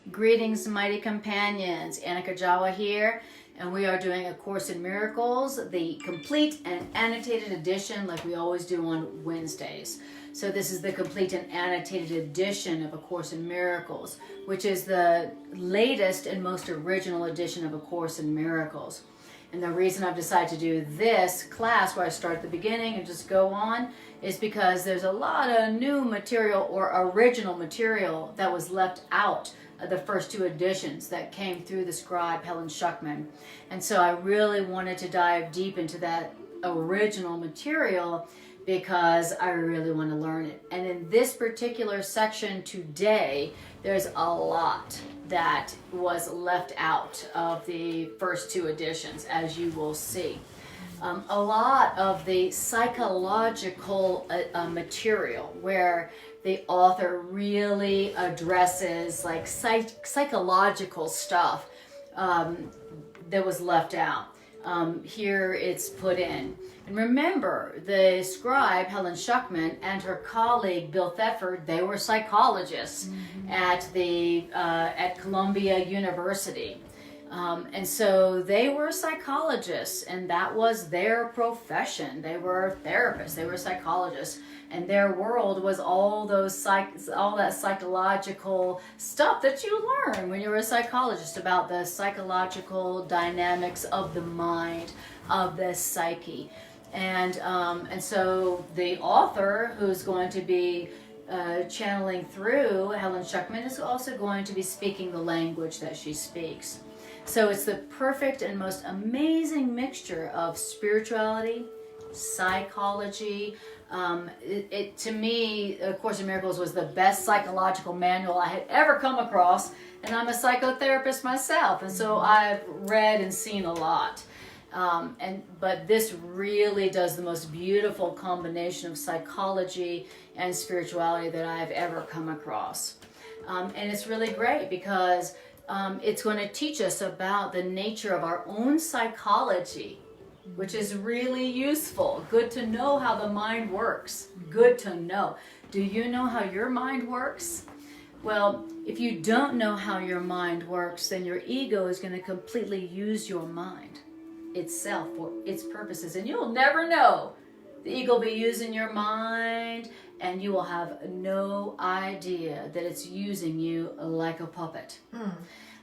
Greetings, mighty companions. Anna Kujawa here, and we are doing A Course in Miracles, the complete and annotated edition, like we always do on Wednesdays. So this is the complete and annotated edition of A Course in Miracles, which is the latest and most original edition of A Course in Miracles. And the reason I've decided to do this class, where I start at the beginning and just go on, is because there's a lot of new material or original material that was left out of the first two editions that came through the scribe Helen Schuckman. And so I really wanted to dive deep into that original material because I really want to learn it. And in this particular section today, there's a lot that was left out of the first two editions, as you will see. A lot of the psychological material where the author really addresses like psychological stuff that was left out. Here it's put in. And remember, the scribe Helen Schuckman and her colleague Bill Thetford, they were psychologists at Columbia University. And so they were psychologists, and that was their profession. They were therapists, they were psychologists, and their world was all that psychological stuff that you learn when you're a psychologist about the psychological dynamics of the mind, of the psyche. And so the author, who's going to be channeling through Helen Schuckman, is also going to be speaking the language that she speaks. So it's the perfect and most amazing mixture of spirituality, psychology. To me, A Course in Miracles was the best psychological manual I had ever come across, and I'm a psychotherapist myself, and so I've read and seen a lot. But this really does the most beautiful combination of psychology and spirituality that I've ever come across. And it's really great because it's going to teach us about the nature of our own psychology, which is really useful. Good to know how the mind works. Good to know. Do you know how your mind works? Well, if you don't know how your mind works, then your ego is going to completely use your mind itself for its purposes, and you'll never know. The ego will be using your mind, and you will have no idea that it's using you like a puppet.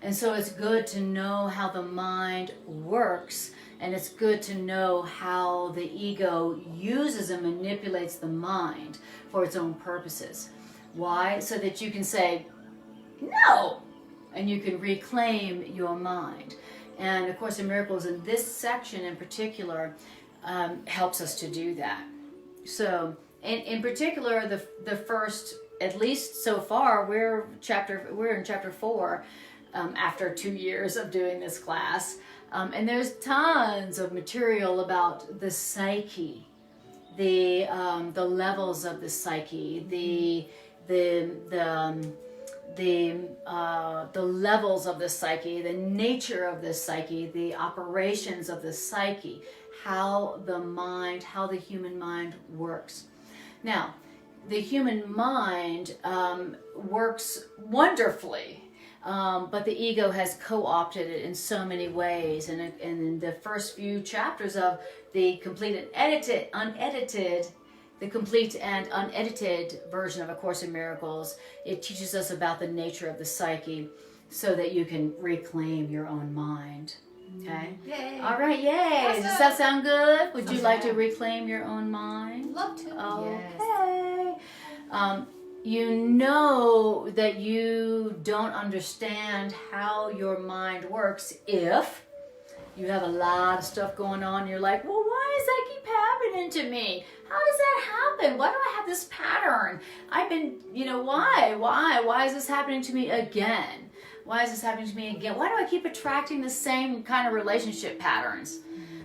And so it's good to know how the mind works, and it's good to know how the ego uses and manipulates the mind for its own purposes. Why? So that you can say, no, and you can reclaim your mind. And of course, in Miracles, in this section in particular, helps us to do that. So, in particular, the first, at least so far, we're in chapter 4, after 2 years of doing this class, and there's tons of material about the psyche, the levels of the psyche, the levels of the psyche, the nature of the psyche, the operations of the psyche, how the human mind works. Now, the human mind works wonderfully, but the ego has co-opted it in so many ways. And in the first few chapters of the complete and unedited version of A Course in Miracles, it teaches us about the nature of the psyche so that you can reclaim your own mind. Okay? Yay. All right, yay. Awesome. Does that sound good? Would you like to reclaim your own mind? Love to. Okay. You know that you don't understand how your mind works if you have a lot of stuff going on. You're like, well, why does that keep happening to me? How does that happen? Why do I have this pattern? I've been, why? Why is this happening to me again? Why is this happening to me again? Why do I keep attracting the same kind of relationship patterns?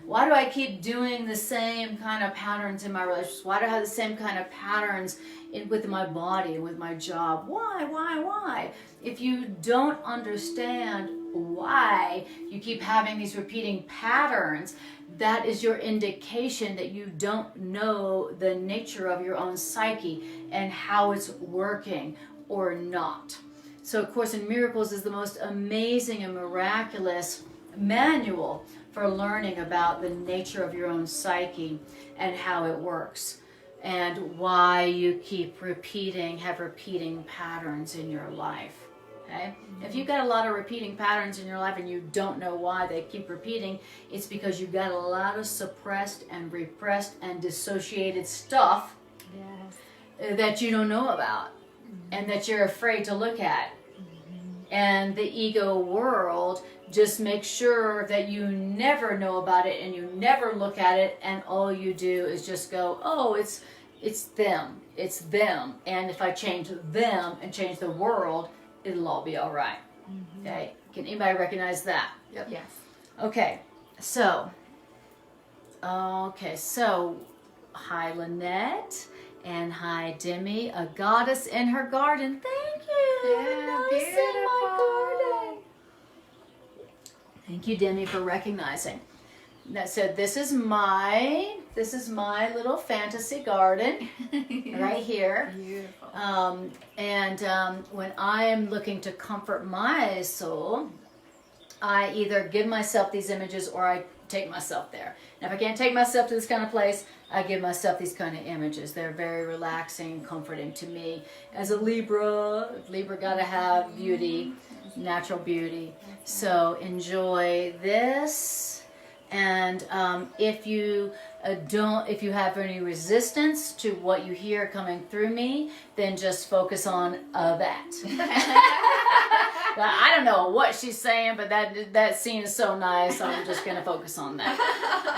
Why do I keep doing the same kind of patterns in my relationships? Why do I have the same kind of patterns with my body and with my job? Why? If you don't understand why you keep having these repeating patterns, that is your indication that you don't know the nature of your own psyche and how it's working or not. So A Course in Miracles is the most amazing and miraculous manual for learning about the nature of your own psyche and how it works, and why you keep have repeating patterns in your life. Okay? If you've got a lot of repeating patterns in your life and you don't know why they keep repeating, it's because you've got a lot of suppressed and repressed and dissociated stuff that you don't know about and that you're afraid to look at. And the ego world just makes sure that you never know about it and you never look at it, and all you do is just go, oh, it's them, and if I change them and change the world, it'll all be all right. Okay, can anybody recognize that? Yep. Yes. Okay, so hi Lynette, and hi Demi, a goddess in her garden. Thank you. Yeah, Nice in my beautiful. garden. Thank you, Demi, for recognizing. So this is my little fantasy garden right here. Beautiful. When I am looking to comfort my soul, I either give myself these images or I take myself there. And if I can't take myself to this kind of place, I give myself these kind of images. They're very relaxing and comforting to me. As a Libra got to have beauty, natural beauty. So enjoy this. And if you have any resistance to what you hear coming through me, then just focus on that. I don't know what she's saying, but that scene is so nice, so I'm just going to focus on that.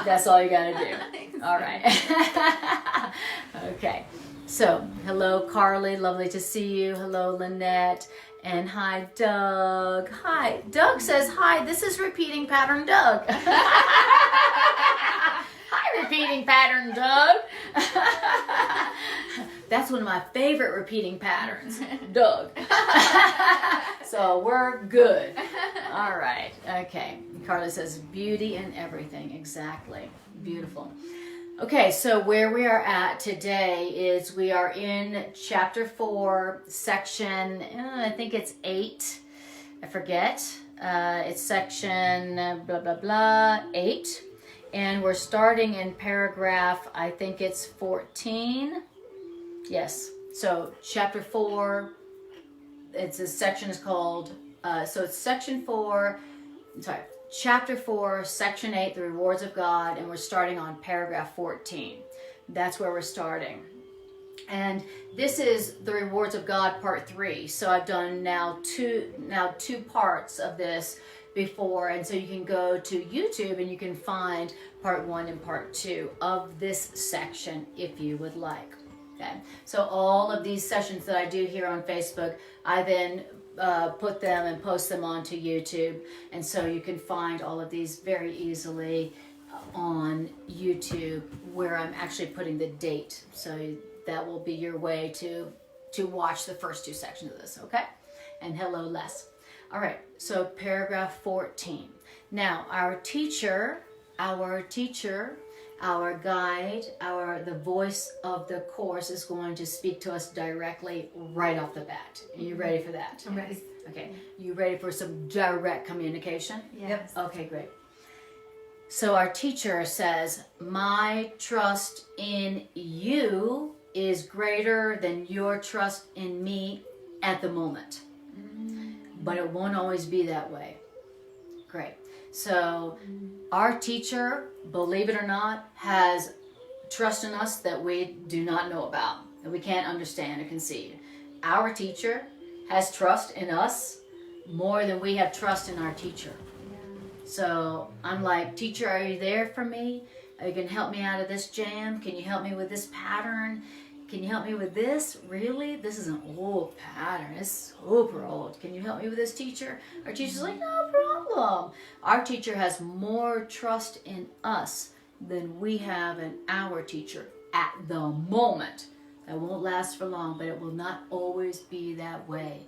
That's all you got to do. All right. Okay. So, hello, Carly. Lovely to see you. Hello, Lynette. And hi, Doug. Hi. Doug says, hi, this is repeating pattern Doug. Hi, repeating pattern Doug. That's one of my favorite repeating patterns, Doug. So we're good. All right. Okay. Carla says, beauty in everything. Exactly. Beautiful. Okay, so where we are at today is we are in chapter 4, section, I think it's 8. I forget. It's section blah, blah, blah, 8. And we're starting in paragraph, I think it's 14. Yes. So chapter 4, this section is called, so it's section 4, chapter 4, section 8, the rewards of God, and we're starting on paragraph 14. That's where we're starting. And this is the rewards of God part 3. So I've done now two parts of this before, and so you can go to YouTube and you can find part 1 and part 2 of this section if you would like. Okay. So all of these sessions that I do here on Facebook, I then put them and post them onto YouTube, and so you can find all of these very easily on YouTube, where I'm actually putting the date. So that will be your way to watch the first 2 sections of this. Okay. And hello, Les. All right. So paragraph 14. Now our teacher, our guide, the voice of the Course is going to speak to us directly right off the bat. Are you ready for that? I'm ready. Okay. You ready for some direct communication? Yes. Okay, great. So our teacher says, my trust in you is greater than your trust in me at the moment. But it won't always be that way. Great. So our teacher, believe it or not, has trust in us that we do not know about, that we can't understand or conceive. Our teacher has trust in us more than we have trust in our teacher. So I'm like, teacher, are you there for me? Are you going to help me out of this jam? Can you help me with this pattern? Can you help me with this? Really? This is an old pattern. It's super old. Can you help me with this, teacher? Our teacher's like, no problem. Our teacher has more trust in us than we have in our teacher at the moment. That won't last for long, but it will not always be that way.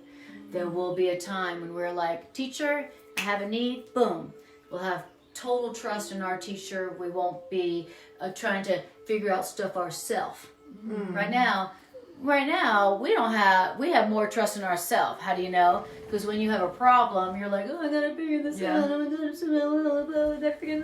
There will be a time when we're like, teacher, I have a need. Boom. We'll have total trust in our teacher. We won't be trying to figure out stuff ourselves. Right now, right now we have more trust in ourselves. How do you know? Because when you have a problem, you're like, oh, I gotta figure this out. I gotta figure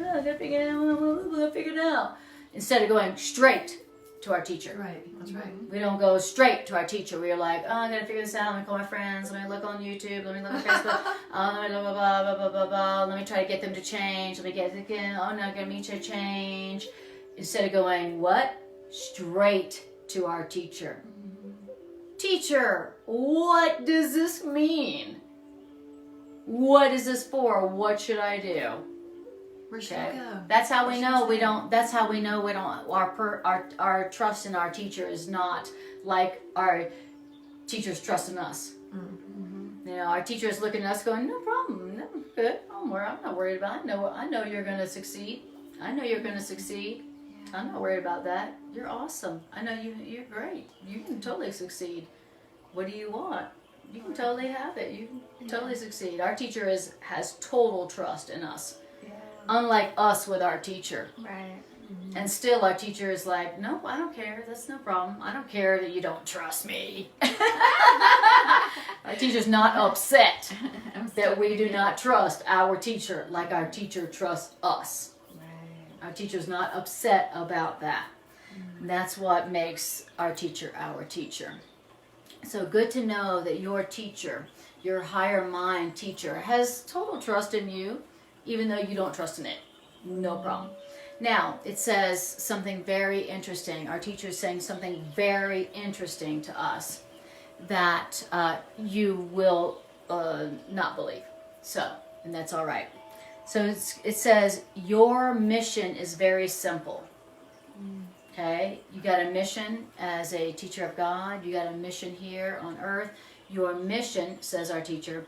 it out. Instead of going straight to our teacher. Right, that's right. We don't go straight to our teacher. We're like, oh, I gotta figure this out. Let me call my friends. Let me look on YouTube. Let me look on Facebook. Let me blah, blah, blah, blah, blah, blah. Let me try to get them to change. Let me get again. Oh, no, get me to change. Instead of going, what? Straight to our teacher. Teacher, what does this mean? What is this for? What should I do? Where should I go? That's how we know we don't. That's how we know we don't. Our trust in our teacher is not like our teachers trust in us. Mm-hmm. You know, our teacher is looking at us, going, "No problem, no, good. I'm not worried about it. I know you're going to succeed. I know you're going to succeed. Yeah. I'm not worried about that. You're awesome. I know you're great. You can totally succeed. What do you want? You can totally have it. You can totally succeed. Our teacher has total trust in us." Unlike us with our teacher. Right. Mm-hmm. And still our teacher is like, no, I don't care. That's no problem. I don't care that you don't trust me. Our teacher's not upset that we do not trust our teacher like our teacher trusts us. Right. Our teacher's not upset about that. Mm-hmm. That's what makes our teacher our teacher. So good to know that your teacher, your higher mind teacher, has total trust in you. Even though you don't trust in it. No problem. Now, it says something very interesting. Our teacher is saying something very interesting to us that you will not believe. So, and that's all right. So it says, your mission is very simple. Okay? You got a mission as a teacher of God. You got a mission here on earth. Your mission, says our teacher,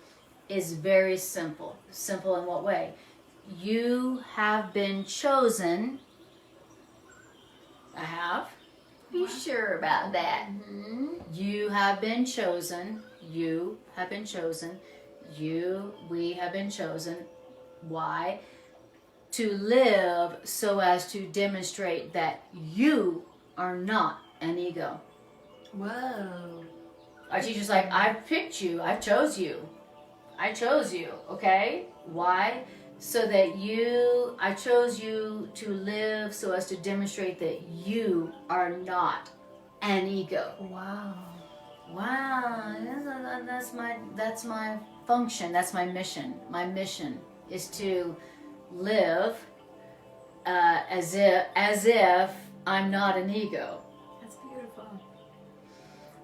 is very simple. Simple in what way? You have been chosen. I have. Are you sure about that? Mm-hmm. You have been chosen. You have been chosen. We have been chosen. Why? To live so as to demonstrate that you are not an ego. Whoa. Our teacher's like, I've picked you. I chose you. I chose you. Okay? Why? So that I chose you to live so as to demonstrate that you are not an ego. Wow. Wow. That's my function. That's my mission. My mission is to live as if I'm not an ego. That's beautiful.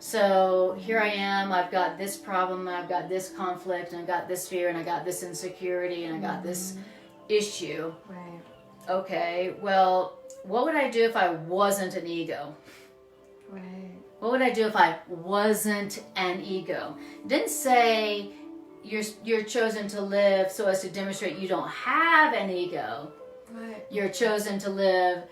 So here I am, I've got this problem, I've got this conflict, and I got this fear, and I got this insecurity, and I got this issue. Right. Okay, well, what would I do if I wasn't an ego? Right. What would I do if I wasn't an ego? It didn't say you're chosen to live so as to demonstrate you don't have an ego. Right. You're chosen to live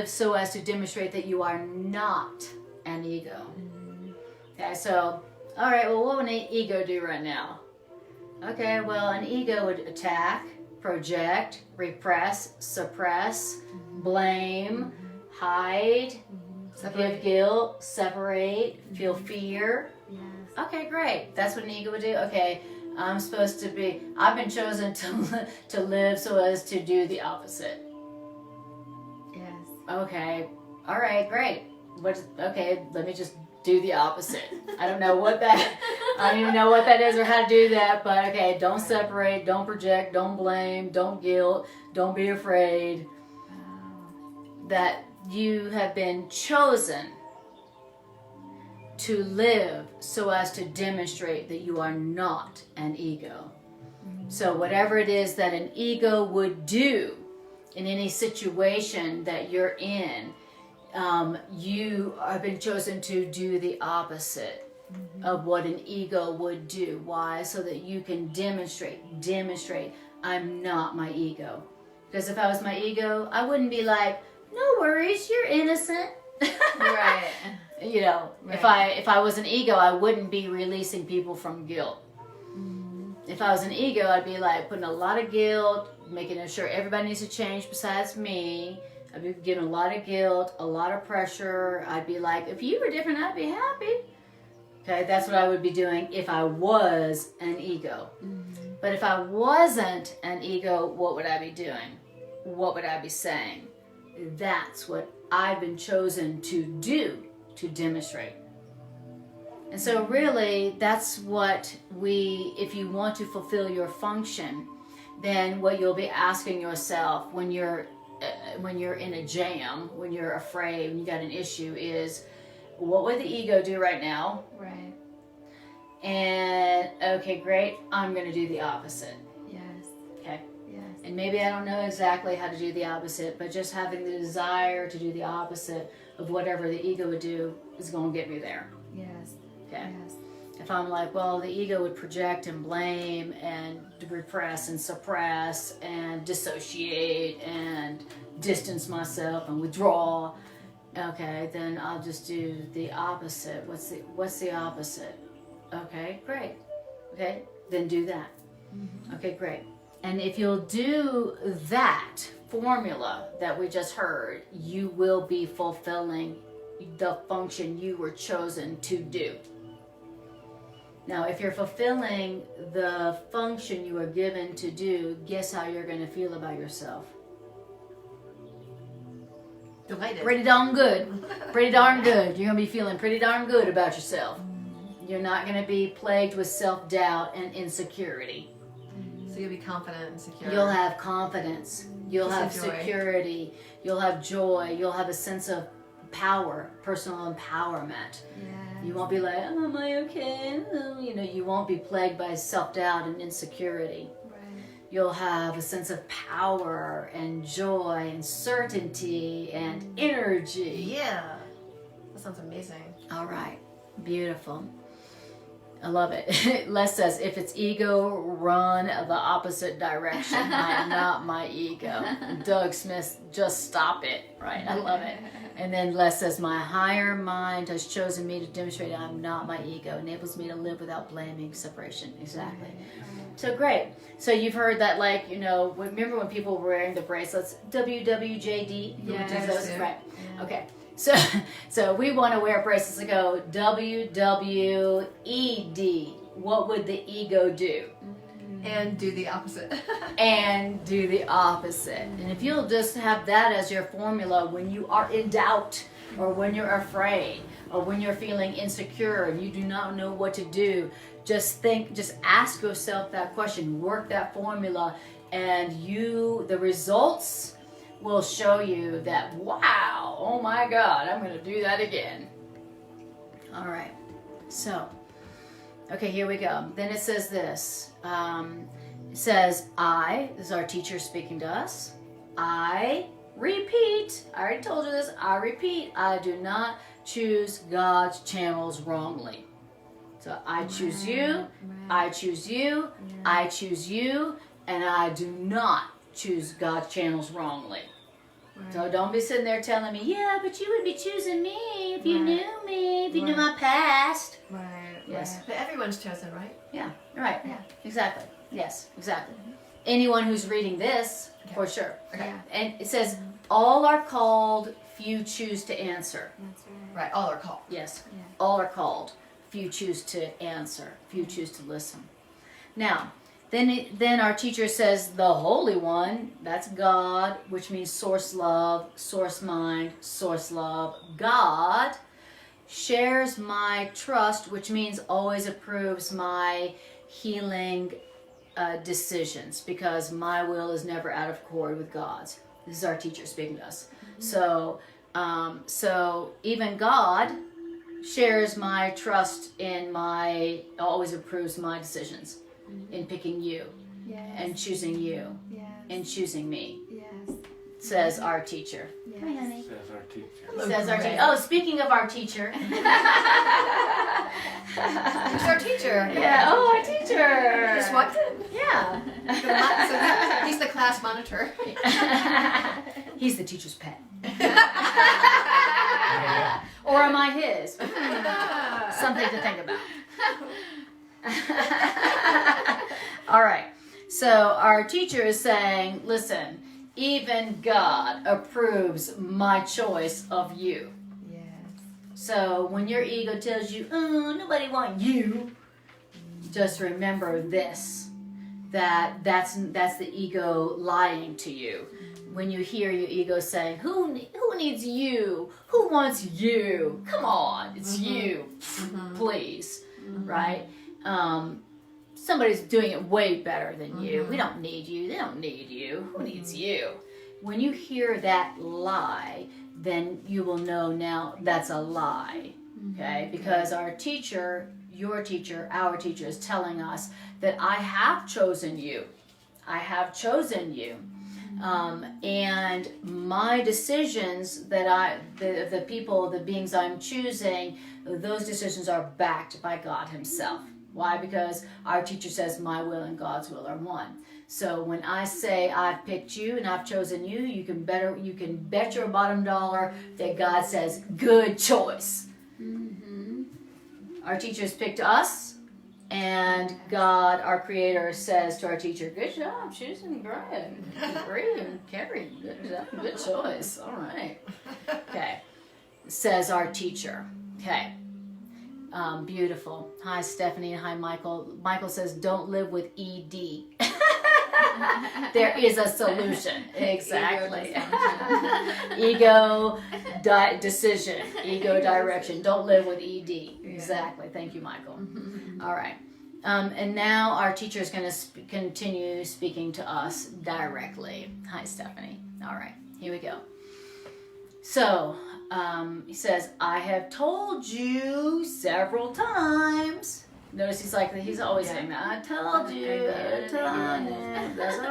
so as to demonstrate that you are not an ego. Mm-hmm. Okay, so, all right, well, what would an ego do right now? Okay, well, an ego would attack, project, repress, suppress, blame, hide, give guilt, separate, feel fear. Yes. Okay, great. That's what an ego would do. Okay, I've been chosen to live so as to do the opposite. Yes. Okay, all right, great. Okay, let me just do the opposite. I don't even know what that is or how to do that, but okay, don't separate, don't project, don't blame, don't guilt, don't be afraid. That you have been chosen to live so as to demonstrate that you are not an ego. Mm-hmm. So whatever it is that an ego would do in any situation that you're in, you have been chosen to do the opposite of what an ego would do. Why? So that you can demonstrate, I'm not my ego. Because if I was my ego, I wouldn't be like, no worries, you're innocent. Right. You know, right. If I was an ego, I wouldn't be releasing people from guilt. Mm-hmm. If I was an ego, I'd be like putting a lot of guilt, making sure everybody needs to change besides me. I'd be given a lot of guilt, a lot of pressure. I'd be like, if you were different, I'd be happy. Okay, that's what I would be doing if I was an ego. But if I wasn't an ego, what would I be doing? What would I be saying? That's what I've been chosen to do, to demonstrate. And so really, that's what if you want to fulfill your function, then what you'll be asking yourself when you're in a jam, when you're afraid, when you got an issue is, what would the ego do right now? Right. And, okay, great, I'm going to do the opposite. Yes. Okay. Yes. And maybe I don't know exactly how to do the opposite, but just having the desire to do the opposite of whatever the ego would do is going to get me there. Yes. Okay. Yes. If I'm like, well, the ego would project and blame and repress and suppress and dissociate and distance myself and withdraw, okay, then I'll just do the opposite. What's the opposite? Okay, great. Okay, then do that. Okay, great. And if you'll do that formula that we just heard, you will be fulfilling the function you were chosen to do. Now, if you're fulfilling the function you were given to do, guess how you're going to feel about yourself? Delighted. Pretty darn good. Pretty darn good. You're going to be feeling pretty darn good about yourself. You're not going to be plagued with self-doubt and insecurity. So you'll be confident and secure. You'll have confidence. You'll have Just joy. security. You'll have joy. You'll have a sense of power, personal empowerment. Yes. You won't be like, oh, am I okay? You won't be plagued by self-doubt and insecurity. Right. You'll have a sense of power and joy and certainty and energy. Yeah. That sounds amazing. All right. Beautiful. I love it. Les says, if it's ego, run the opposite direction. I am not my ego. Doug Smith, just stop it. Right. I love it. And then Les says, my higher mind has chosen me to demonstrate I'm not my ego. Enables me to live without blaming separation. Exactly. So great. So you've heard that, remember when people were wearing the bracelets, WWJD? Yes. Do those? Yeah. Right. Yeah. Okay. So we want to wear bracelets that go WWED. What would the ego do? And do the opposite. And do the opposite. And if you'll just have that as your formula when you are in doubt, or when you're afraid, or when you're feeling insecure and you do not know what to do, just ask yourself that question, work that formula, and the results will show you that, wow, oh my God, I'm going to do that again. All right. So, okay, here we go. Then it says this. It says, this is our teacher speaking to us. I repeat, I already told you this, I repeat, I do not choose God's channels wrongly. So I choose you, I choose you, I choose you, and I do not choose God's channels wrongly. Right. So don't be sitting there telling me, yeah, but you would be choosing me if you Right. knew me, if you knew Right. my past. Right. Yes. But everyone's chosen, right? Yeah, right. Yeah. Exactly. Yes, exactly. Anyone who's reading this, for sure. Okay. Yeah. And it says, all are called, few choose to answer. That's right. Right. All are called. Yes, Yeah. all are called, few choose to answer, few choose to listen. Now, then our teacher says, the Holy One, that's God, which means source love, source mind, source love. God shares my trust, which means always approves my healing decisions, because my will is never out of accord with God's. This is our teacher speaking to us. So even God shares my trust always approves my decisions in picking you Yes. and choosing you Yes. and choosing me, Yes. says our teacher. Yes. Hi, honey. Says our teacher. Hello, Says our Greg. teacher. Oh, speaking of our teacher. He's our teacher. Yeah. Oh, our teacher. Just walked in. Yeah. So he's the class monitor. He's the teacher's pet. Or am I his? Something to think about. All right. So our teacher is saying, listen, Even God approves my choice of you. Yes. So when your ego tells you, oh, nobody wants you, just remember this, that's the ego lying to you. When you hear your ego saying, who needs you? Who wants you? Come on, it's you, please, right? Somebody's doing it way better than you. We don't need you. They don't need you. Who needs you? When you hear that lie, then you will know now that's a lie, okay? Because our teacher, your teacher, our teacher is telling us that I have chosen you. I have chosen you. And my decisions that the people, the beings I'm choosing, those decisions are backed by God himself. Why? Because our teacher says my will and God's will are one. So when I say I've picked you and I've chosen you, you can bet your bottom dollar that God says good choice. Our teachers picked us, and God, our Creator, says to our teacher, good job, choosing Greg. Great, and Carrie, good job, good choice. All right. Okay. Says our teacher. Okay. Beautiful. Hi, Stephanie, and hi, Michael. Michael says, don't live with ED. There is a solution. Exactly. Ego decision. Ego direction. Don't live with ED. Exactly. Thank you, Michael. All right. And now our teacher is going to continue speaking to us directly. Hi, Stephanie. All right. Here we go. So, he says, I have told you several times. Notice he's always saying that. I told you, that's all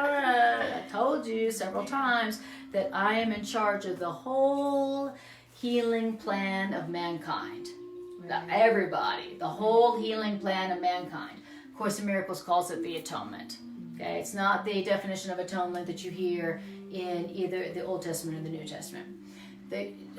right. I told you several times that I am in charge of the whole healing plan of mankind. Everybody, the whole healing plan of mankind. Course in Miracles calls it the atonement. Okay, it's not the definition of atonement that you hear in either the Old Testament or the New Testament.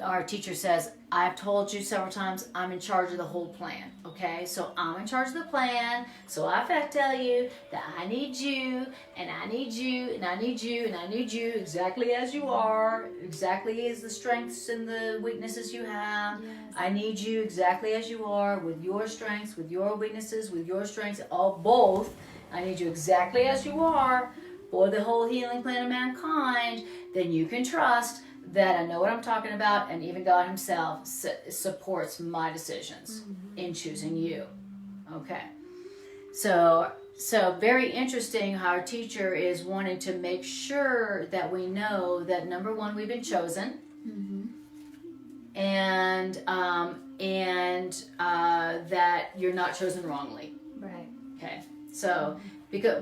Our teacher says, I've told you several times I'm in charge of the whole plan. Okay, so I'm in charge of the plan. So I have to tell you that I need you, and I need you, and I need you, and I need you exactly as you are, exactly as the strengths and the weaknesses you have. Yes. I need you exactly as you are, with your strengths, with your weaknesses, with your strengths, all both. I need you exactly as you are for the whole healing plan of mankind. Then you can trust that I know what I'm talking about, and even God himself supports my decisions in choosing you. Okay. So very interesting how our teacher is wanting to make sure that we know that, number one, we've been chosen, and that you're not chosen wrongly. Right. Okay. So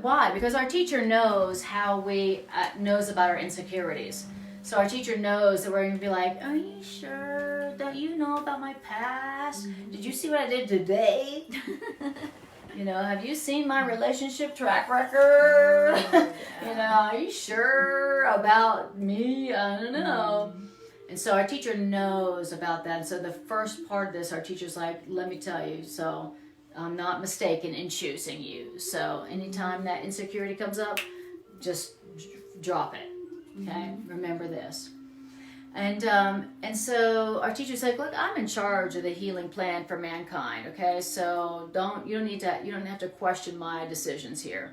why? Because our teacher knows how knows about our insecurities. So our teacher knows that we're going to be like, are you sure that you know about my past? Did you see what I did today? Have you seen my relationship track record? Are you sure about me? I don't know. And so our teacher knows about that. And so the first part of this, our teacher's like, let me tell you, so I'm not mistaken in choosing you. So anytime that insecurity comes up, just drop it. Okay, remember this. And so our teacher's like, look, I'm in charge of the healing plan for mankind. Okay, so you don't have to question my decisions here.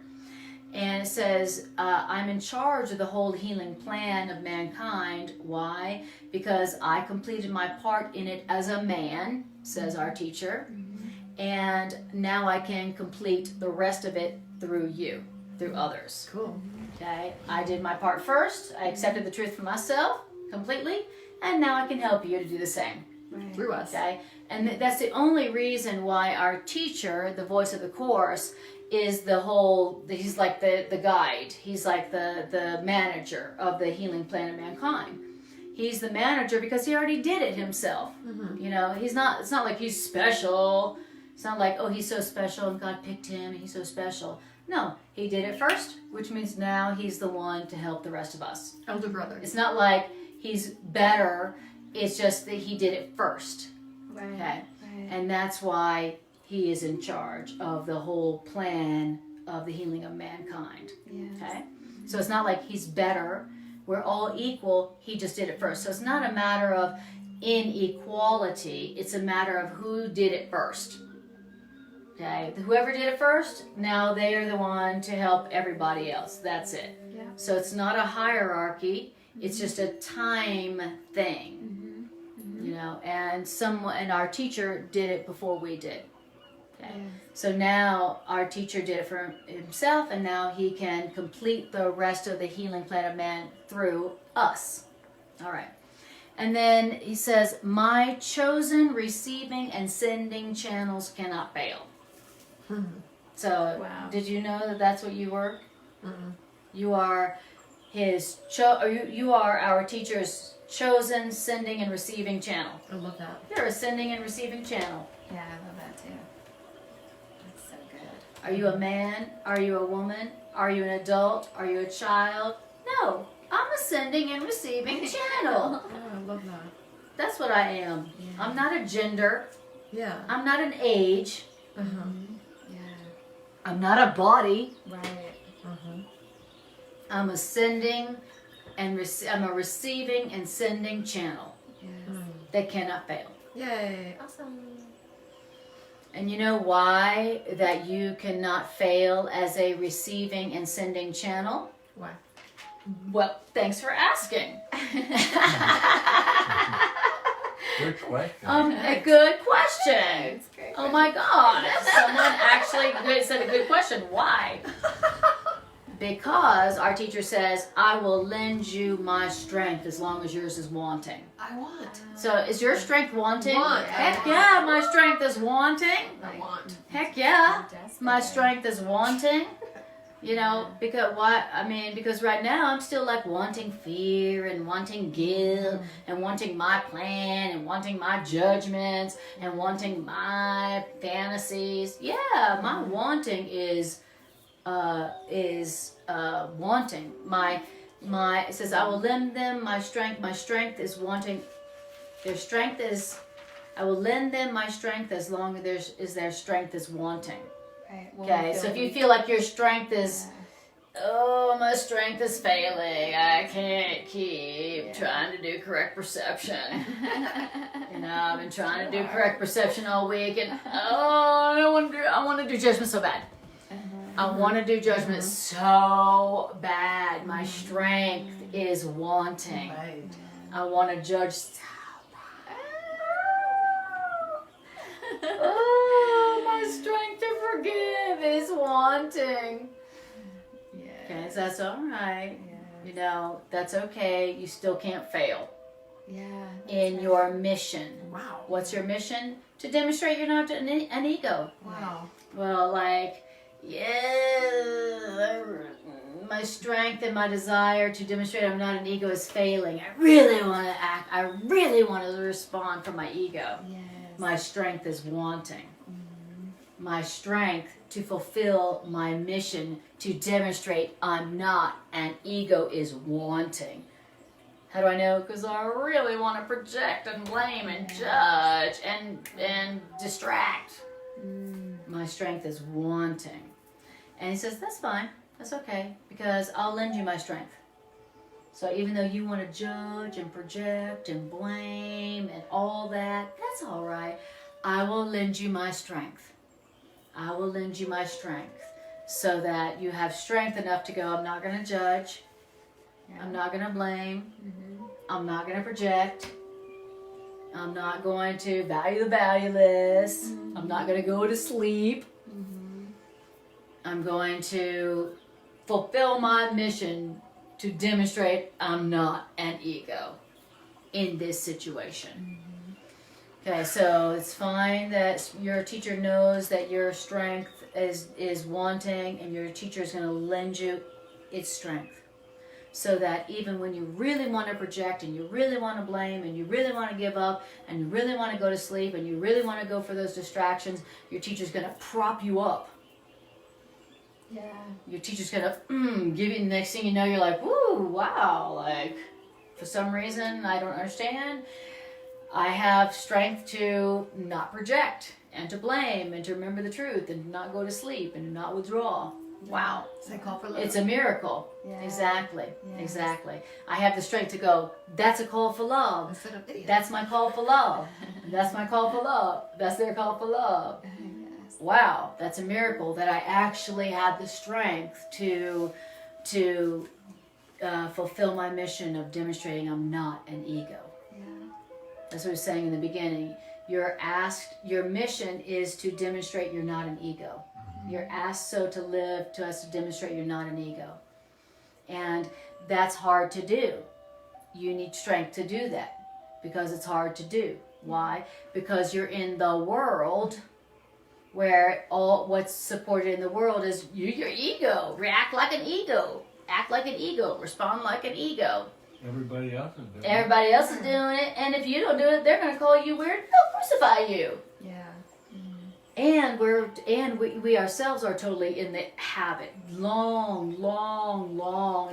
And it says, I'm in charge of the whole healing plan of mankind. Why? Because I completed my part in it as a man, says our teacher. And now I can complete the rest of it through you, through others. Cool. Okay, I did my part first. I accepted the truth for myself completely, and now I can help you to do the same. Right. Through us. Okay, and that's the only reason why our teacher, the voice of the Course, is he's like the guide. He's like the manager of the healing plan of mankind. He's the manager because he already did it himself. It's not like he's special. It's not like, oh, he's so special and God picked him and he's so special. No, he did it first, which means now he's the one to help the rest of us. Elder brother. It's not like he's better. It's just that he did it first. Right. Okay? Right. And that's why he is in charge of the whole plan of the healing of mankind. Yes. Okay? So it's not like he's better, We're all equal. He just did it first. So it's not a matter of inequality. It's a matter of who did it first. Okay, whoever did it first, now they are the one to help everybody else. That's it. Yeah. So it's not a hierarchy. It's just a time thing, you know. And our teacher did it before we did. Okay. Yeah. So now our teacher did it for himself, and now he can complete the rest of the healing plan of man through us. All right. And then he says, my chosen receiving and sending channels cannot fail. So Wow. did you know that that's what you were? Mm-mm. You are you are our teacher's chosen sending and receiving channel. I love that. You're a sending and receiving channel. Yeah, I love that too. That's so good. Are you a man? Are you a woman? Are you an adult? Are you a child? No, I'm a sending and receiving channel. Oh, I love that. That's what I am. Yeah. I'm not a gender. Yeah. I'm not an age. Uh-huh. Yeah. I'm not a body. Right. Uh-huh. I'm a sending and I'm a receiving and sending channel Yes. that cannot fail. Yay. Awesome. And you know why that you cannot fail as a receiving and sending channel? Why? Well, thanks for asking. Good question. A good question. It's great. Oh my God. Someone actually said a good question. Why? Because our teacher says, I will lend you my strength as long as yours is wanting. I want. So is your strength wanting? Want. Heck yeah, my strength is wanting. I want. Heck yeah, Desperate. my strength is wanting. You know, because why? I mean, because right now I'm still like wanting fear and wanting guilt and wanting my plan and wanting my judgments and wanting my fantasies. Yeah, my wanting is wanting. My it says I will lend them my strength. My strength is wanting. Their strength is. I will lend them my strength as long as their strength is wanting. Right. Okay, so if you feel like your strength is, oh, my strength is failing, I can't keep trying to do correct perception. You know, I've been trying to do correct perception all week, and I want to do judgment so bad. I want to do judgment so bad. My strength is wanting. Right. I want to judge so bad. Oh, my strength to forgive is wanting. Yeah. Okay, so that's all right. Yeah. You know, that's okay. You still can't fail Yeah. in your mission. Wow. What's your mission? To demonstrate you're not an ego. Wow. Well, like, yeah, my strength and my desire to demonstrate I'm not an ego is failing. I really want to act. I really want to respond from my ego. Yes. My strength is wanting. My strength to fulfill my mission to demonstrate I'm not an ego is wanting. How do I know? Because I really want to project and blame and judge and distract. My strength is wanting. And he says, that's fine. That's okay. Because I'll lend you my strength. So even though you want to judge and project and blame and all that, that's all right. I will lend you my strength. I will lend you my strength so that you have strength enough to go, I'm not going to judge. I'm not going to blame. I'm not going to project. I'm not going to value the valueless. I'm not going to go to sleep. I'm going to fulfill my mission to demonstrate I'm not an ego in this situation. Okay, so it's fine that your teacher knows that your strength is wanting, and your teacher is going to lend you its strength. So that even when you really want to project and you really want to blame and you really want to give up and you really want to go to sleep and you really want to go for those distractions, your teacher's going to prop you up. Yeah. Your teacher's going to give you, next thing you know, you're like, woo, wow, like, for some reason, I don't understand. I have strength to not project and to blame and to remember the truth and not go to sleep and to not withdraw. Wow. It's a call for love. It's a miracle. Yeah. Exactly. Yes. Exactly. I have the strength to go, that's a call for love. Instead of idiot. That's my call for love. That's my call for love. That's their call for love. Yes. Wow, that's a miracle that I actually had the strength to fulfill my mission of demonstrating I'm not an ego. Yeah. That's what I was saying in the beginning. Your mission is to demonstrate you're not an ego. You're asked so to live to us to demonstrate you're not an ego. And that's hard to do. You need strength to do that because it's hard to do. Why? Because you're in the world where all what's supported in the world is your ego. React like an ego. Act like an ego. Respond like an ego. Everybody else is doing it. Everybody else is doing it, and if you don't do it, they're going to call you weird. They'll crucify you. Yeah. And we ourselves are totally in the habit, long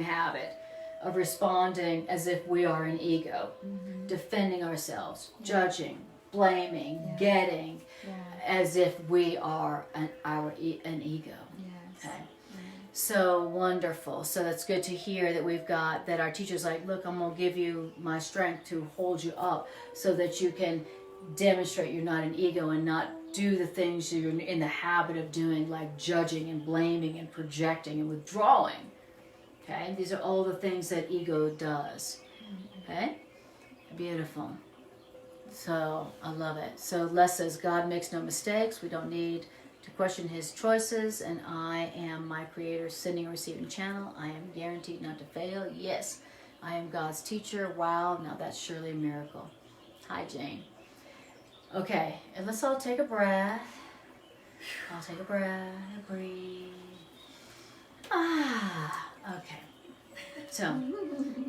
habit of responding as if we are an ego, defending ourselves, judging, blaming, getting, as if we are an ego. Yes. Okay. So wonderful. So that's good to hear that we've got that our teacher's like, look, I'm gonna give you my strength to hold you up so that you can demonstrate you're not an ego and not do the things you're in the habit of doing, like judging and blaming and projecting and withdrawing. Okay, these are all the things that ego does. Okay, beautiful. So I love it. So Les says God makes no mistakes. We don't need to question his choices, and I am my creator's sending and receiving channel. I am guaranteed not to fail. Yes, I am God's teacher. Wow, now that's surely a miracle. Hi, Jane. Okay, and let's all take a breath. I'll take a breath, breathe. Okay. So,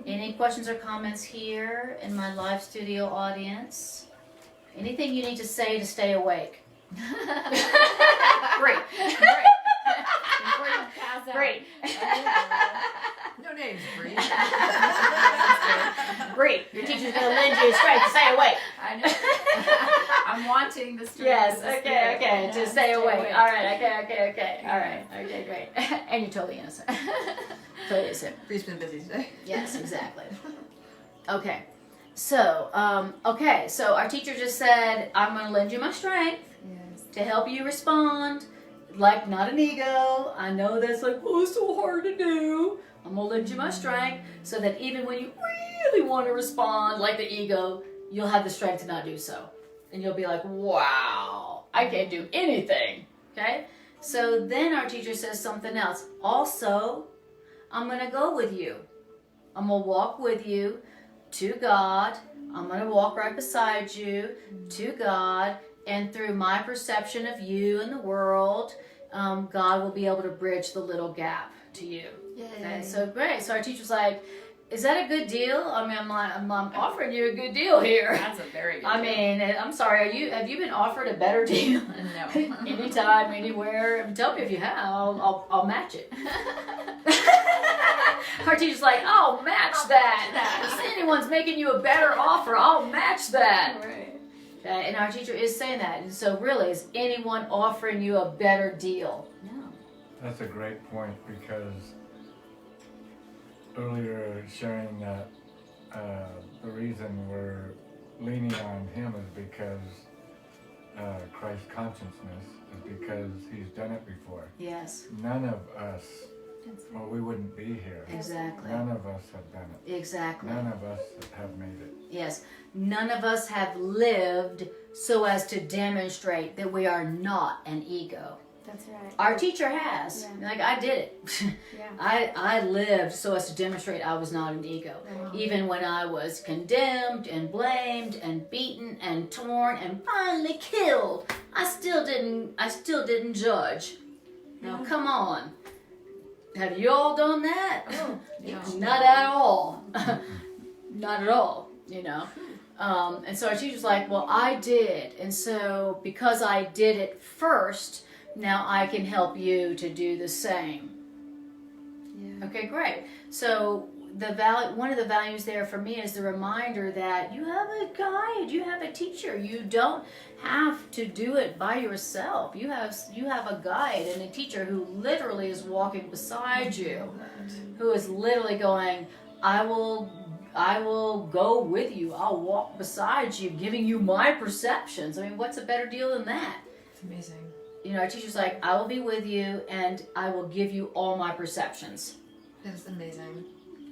any questions or comments here in my live studio audience? Anything you need to say to stay awake? Great. Before you pass out. Great. No names, Bree. Great. Your teacher's going to lend you strength to stay awake. I know. I'm wanting the strength. Yes, of the okay, spirit. okay. Yeah, To stay awake. All right, okay. All right, Yes. okay, great. And you're totally innocent. Totally innocent. Bree's been busy today. Yes, exactly. Okay. So, so our teacher just said, I'm going to lend you my strength Yes. to help you respond like not an ego. I know that's like, oh, it's so hard to do. I'm going to lend you my strength so that even when you really want to respond like the ego, you'll have the strength to not do so. And you'll be like, wow, I can't do anything. Okay? So then our teacher says something else. Also, I'm going to go with you. I'm going to walk with you to God. I'm going to walk right beside you to God. And through my perception of you and the world, God will be able to bridge the little gap to you. Okay, so great. So our teacher's like, is that a good deal? I mean, I'm offering you a good deal here. That's a very good I mean, I'm sorry. Have you been offered a better deal? No. Anytime, anywhere. Tell me if you have. I'll match it. Our teacher's like, I'll match that. If anyone's making you a better offer, I'll match that. Right. Okay, and our teacher is saying that. And so, really, is anyone offering you a better deal? No. That's a great point because earlier sharing that the reason we're leaning on him is because Christ consciousness is because he's done it before. Yes. None of us, well, we wouldn't be here. Exactly. None of us have done it. Exactly. None of us have made it. Yes. None of us have lived so as to demonstrate that we are not an ego. That's right. Our teacher has. Yeah. Like, I did it. Yeah. I lived so as to demonstrate I was not an ego. Even when I was condemned and blamed and beaten and torn and finally killed, I still didn't judge. Now come on. Have you all done that? Oh, yeah. Not at all. Not at all, you know. And so our teacher's like, well, I did. And so because I did it first, now I can help you to do the same. Yeah. Okay, great. So one of the values there for me is the reminder that you have a guide, you have a teacher. You don't have to do it by yourself. You have a guide and a teacher who literally is walking beside you, who is literally going, I will go with you. I'll walk beside you, giving you my perceptions. I mean, what's a better deal than that? It's amazing. You know, our teacher's like, I will be with you and I will give you all my perceptions, It's amazing.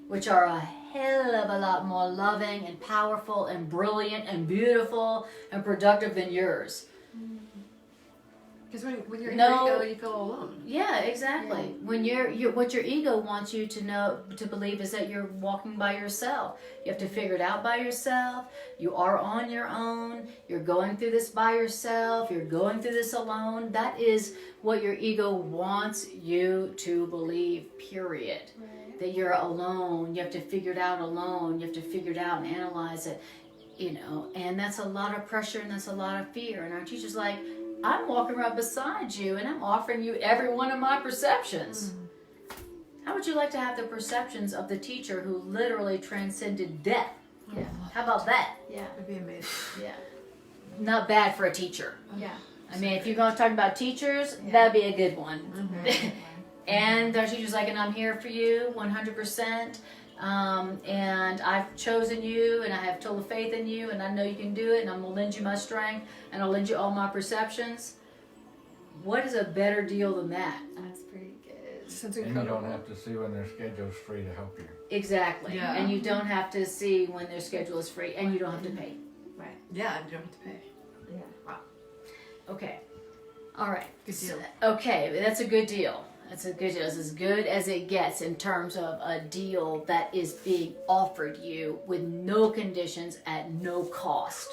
which are a hell of a lot more loving and powerful and brilliant and beautiful and productive than yours. Because when you're in No. your ego, you feel alone. Yeah, exactly. When what your ego wants you to believe is that you're walking by yourself. You have to figure it out by yourself. You are on your own. You're going through this by yourself. You're going through this alone. That is what your ego wants you to believe, period. Right. That you're alone. You have to figure it out alone. You have to figure it out and analyze it, you know. And that's a lot of pressure and that's a lot of fear. And our teacher's like, I'm walking right beside you and I'm offering you every one of my perceptions. How would you like to have the perceptions of the teacher who literally transcended death? Yeah. How about that? Yeah. It'd be amazing. Yeah. Not bad for a teacher. Yeah. I mean, if you're going to talk about teachers, Yeah. that'd be a good one. Mm-hmm. And our teacher's like, and I'm here for you 100%. And I've chosen you and I have total faith in you and I know you can do it and I'm going to lend you my strength and I'll lend you all my perceptions. What is a better deal than that? That's pretty good. Sounds And you incredible. don't have to see when their schedule's free to help you. Exactly. Yeah. And you don't have to see when their schedule is free and you don't have to pay. Right. Yeah, and you don't have to pay. Yeah. Okay. All right. Good deal. Okay, that's a good deal. That's a good deal. It's as good as it gets in terms of a deal that is being offered you with no conditions at no cost.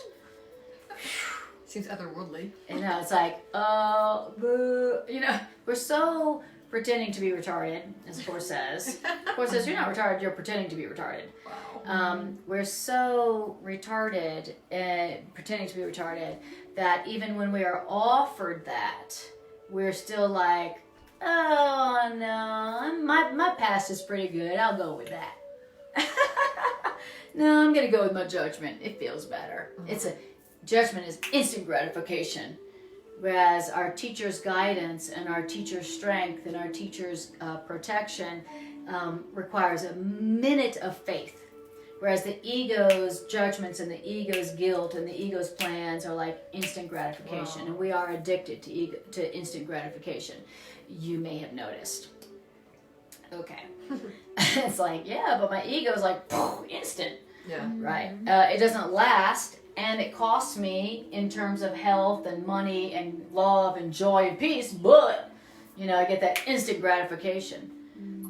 Seems otherworldly. You know, it's like, boo. You know, we're so pretending to be retarded, as the Course says. The Course says, you're not retarded, you're pretending to be retarded. Wow. We're so retarded, pretending to be retarded, that even when we are offered that, we're still like, oh no, my past is pretty good, I'll go with that. No, I'm gonna go with my judgment. It feels better. Judgment is instant gratification. Whereas our teacher's guidance and our teacher's strength and our teacher's protection requires a minute of faith. Whereas the ego's judgments and the ego's guilt and the ego's plans are like instant gratification. Wow. And we are addicted to instant gratification. You may have noticed. Okay. It's like, yeah, but my ego is like, instant. Yeah. Right. It doesn't last. And it costs me in terms of health and money and love and joy and peace, but you know, I get that instant gratification.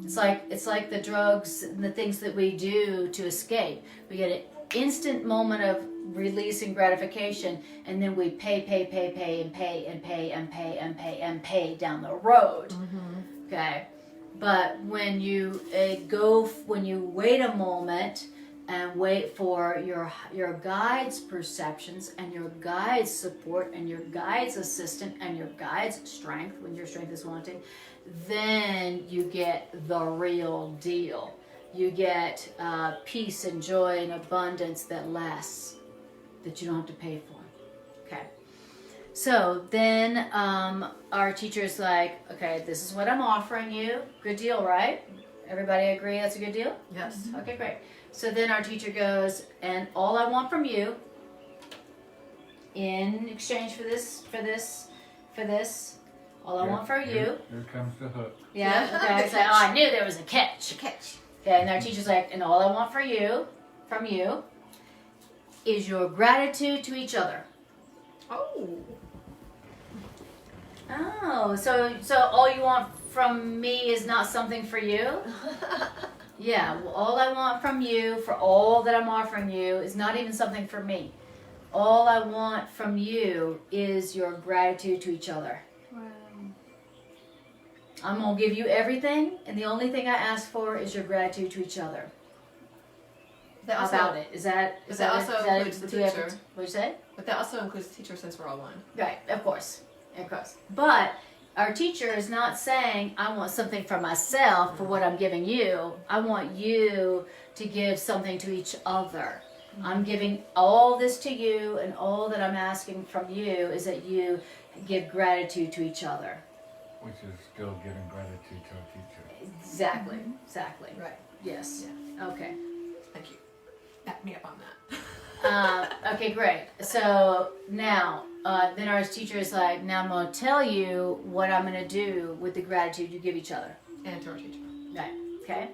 It's like the drugs and the things that we do to escape. We get an instant moment of release and gratification, and then we pay down the road. Okay, but when you wait a moment and wait for your guide's perceptions and your guide's support and your guide's assistance and your guide's strength, when your strength is wanting, then you get the real deal. You get peace and joy and abundance that lasts, that you don't have to pay for. Okay. So then our teacher's like, okay, this is what I'm offering you. Good deal, right? Everybody agree that's a good deal? Yes. Okay, great. So then our teacher goes, and all I want from you in exchange for this, all I want from you. Here comes the hook. Yeah, Yeah, okay. the It's like, oh, I knew there was a catch. Catch. Okay, and our teacher's like, and all I want from you, is your gratitude to each other. Oh. Oh, so all you want from me is not something for you? Yeah, well, all I want from you, for all that I'm offering you, is not even something for me. All I want from you is your gratitude to each other. Wow. I'm going to give you everything, and the only thing I ask for is your gratitude to each other. That How also, about it? Is that also is that includes the do we have teacher. to- What'd you say? But that also includes the teacher since we're all one. Right, of course. But our teacher is not saying, I want something for myself for what I'm giving you. I want you to give something to each other. I'm giving all this to you, and all that I'm asking from you is that you give gratitude to each other. Which is still giving gratitude to a teacher. Exactly. Exactly. Right. Yes. Yeah. Okay. Thank you. Back me up on that. Okay, great. So now, then our teacher is like, now I'm going to tell you what I'm going to do with the gratitude you give each other. And to our teacher. Right. Okay.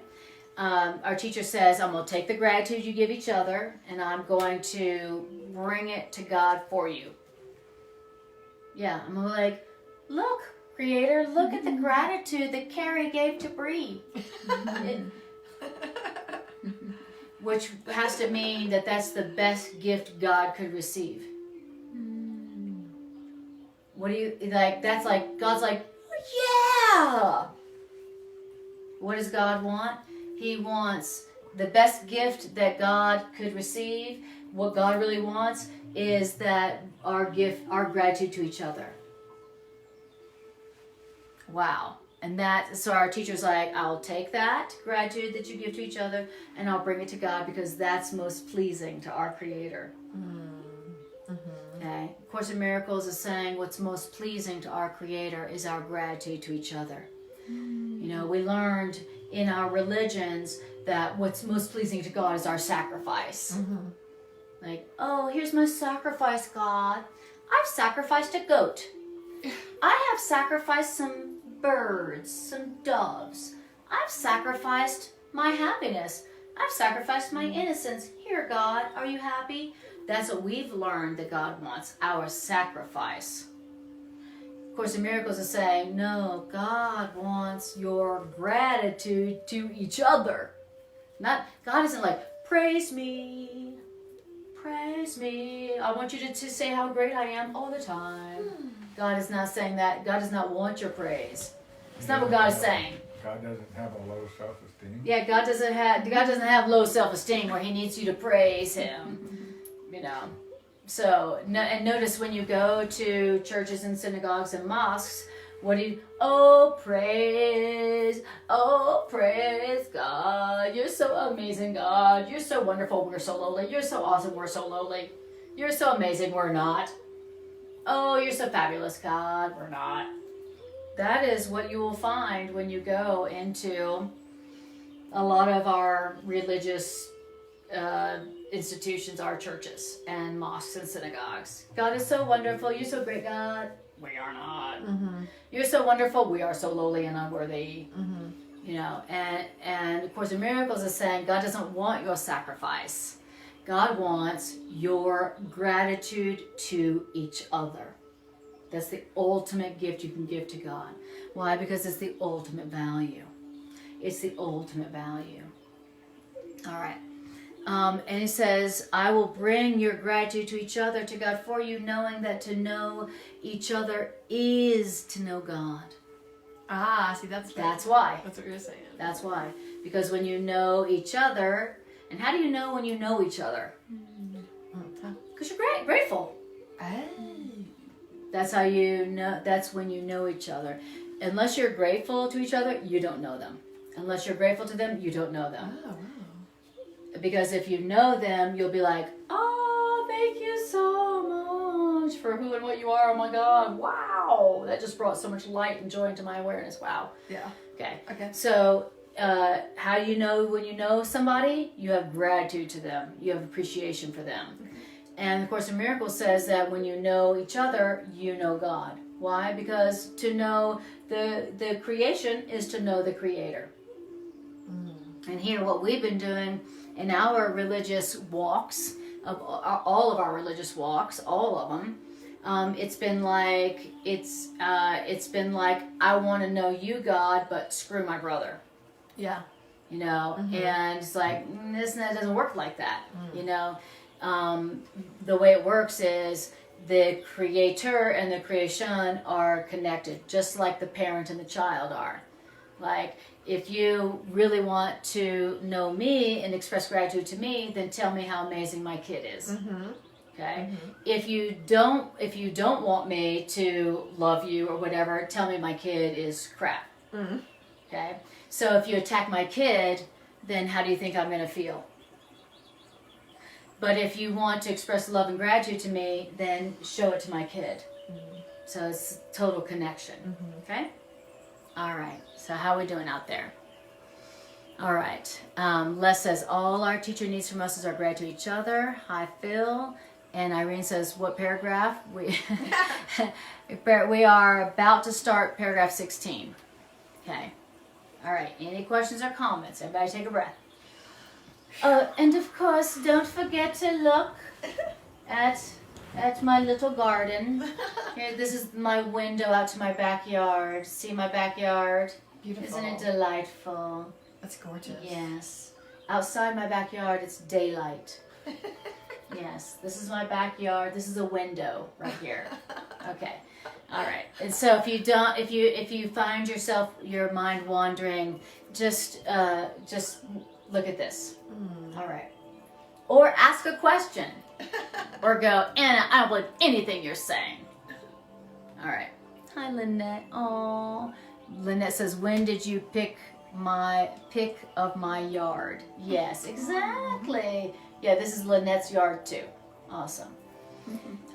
Our teacher says, I'm going to take the gratitude you give each other, and I'm going to bring it to God for you. Yeah, I'm like, look, Creator, look at the gratitude that Carrie gave to Bree. Which has to mean that that's the best gift God could receive. What do you, like, that's like, God's like, yeah! What does God want? He wants the best gift that God could receive. What God really wants is that our gratitude to each other. Wow. And so our teacher's like, I'll take that gratitude that you give to each other, and I'll bring it to God, because that's most pleasing to our Creator. Okay. Course in Miracles is saying what's most pleasing to our Creator is our gratitude to each other. You know, we learned in our religions that what's most pleasing to God is our sacrifice. Like, oh, here's my sacrifice, God. I've sacrificed a goat. I have sacrificed some birds, some doves. I've sacrificed my happiness. I've sacrificed my innocence. Here, God, are you happy? That's what we've learned that God wants, our sacrifice. Course in Miracles is saying, no, God wants your gratitude to each other. God isn't like, praise me, praise me. I want you to say how great I am all the time. God is not saying that. God does not want your praise. It's not what God is saying. God doesn't have a low self-esteem. Yeah, God doesn't have low self-esteem where He needs you to praise Him. You know. So, and notice when you go to churches and synagogues and mosques, oh praise God. You're so amazing, God. You're so wonderful, we're so lowly. You're so awesome, we're so lowly. You're so amazing, we're not. Oh, you're so fabulous, God, we're not. That is what you will find when you go into a lot of our religious institutions, our churches and mosques and synagogues. God is so wonderful. You're so great, God. We are not. You're so wonderful. We are so lowly and unworthy. You know, and of course, in Miracles is saying God doesn't want your sacrifice. God wants your gratitude to each other. That's the ultimate gift you can give to God. Why? Because it's the ultimate value. It's the ultimate value. All right. And it says, I will bring your gratitude to each other, to God for you, knowing that to know each other is to know God. Ah, see, that's why. That's what you're saying. That's why. Because when you know each other, and how do you know when you know each other? Because you're grateful. That's how you know. That's when you know each other. Unless you're grateful to each other, you don't know them. Unless you're grateful to them, you don't know them. Oh, wow. Because if you know them, you'll be like, oh, thank you so much for who and what you are. Oh my God. Wow. That just brought so much light and joy into my awareness. Wow. Yeah. Okay. So, how do you know when you know somebody? You have gratitude to them. You have appreciation for them. And of Course in Miracles says that when you know each other, you know God. Why? Because to know the creation is to know the Creator. And here, what we've been doing in our religious walks, all of our religious walks, all of them, it's been like I want to know you, God, but screw my brother. Yeah. You know, and it's like that doesn't work like that. You know, the way it works is the Creator and the creation are connected, just like the parent and the child are. Like, if you really want to know me and express gratitude to me, then tell me how amazing my kid is. Okay. If you don't want me to love you or whatever, tell me my kid is crap. Okay. So if you attack my kid, then how do you think I'm going to feel? But if you want to express love and gratitude to me, then show it to my kid. So it's total connection. Okay. All right. So how are we doing out there? All right. Les says, all our teacher needs from us is our gratitude to each other. Hi, Phil. And Irene says, what paragraph? We are about to start paragraph 16. Okay. All right. Any questions or comments? Everybody take a breath. And of course, don't forget to look at my little garden. Here, this is my window out to my backyard. See my backyard? Beautiful. Isn't it delightful? That's gorgeous. Yes. Outside my backyard, it's daylight. Yes, this is my backyard. This is a window right here. Okay. All right. And so if you find your mind wandering, just look at this. All right. Or ask a question. Or go, Anna, I don't believe anything you're saying. All right. Hi, Lynette. Oh, Lynette says, when did you pick of my yard? Yes, exactly. Yeah, this is Lynette's yard too. Awesome.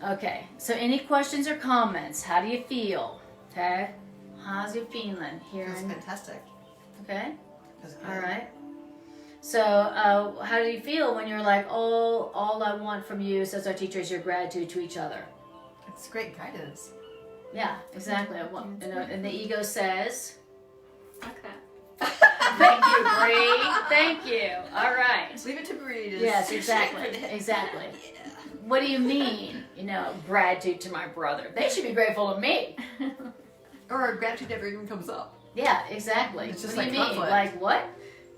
Okay, so any questions or comments? How do you feel? Okay, how's you feeling here? That's fantastic. Okay, That's good. all right. So how do you feel when you're like, oh, all I want from you, says our teacher, is your gratitude to each other? It's great guidance. Yeah, exactly. And the ego says, Fuck that. thank you, Bree. Thank you. All right. Leave it to breed. Yes, exactly. Exactly. What do you mean? Gratitude to my brother. They should be grateful to me. Or gratitude never even comes up. Yeah, exactly. It's just what do you like mean? conflict. Like what?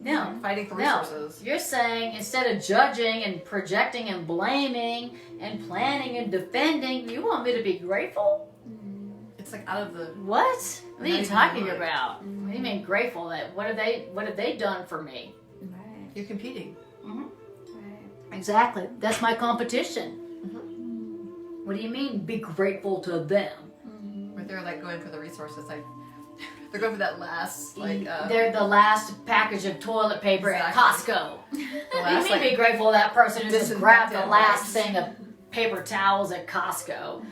No. Fighting for No. resources. You're saying instead of judging and projecting and blaming and planning and defending, you want me to be grateful? It's like out of the... What? What are you Not talking even about? What do you mean grateful? What have they done for me? Right. You're competing. Mm-hmm. Right. Exactly. That's my competition. What do you mean be grateful to them? Where they're like going for the resources. Like they're going for that last They're the last package of toilet paper at Exactly. Costco. the You last mean be like grateful that person who just grabbed the disinfectant last wipes. thing of paper towels at Costco.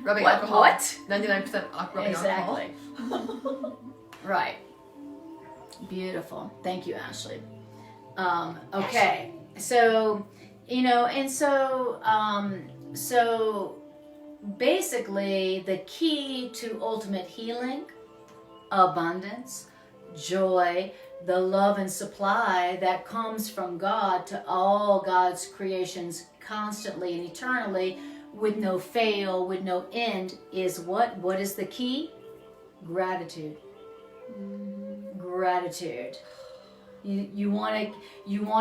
rubbing What? alcohol. What? 99% rubbing alcohol. Exactly. Right. Beautiful. Thank you, Ashley. Okay. So, so basically the key to ultimate healing, abundance, joy, the love and supply that comes from God to all God's creations constantly and eternally with no fail, with no end, is what? What is the key? Gratitude. Gratitude. You want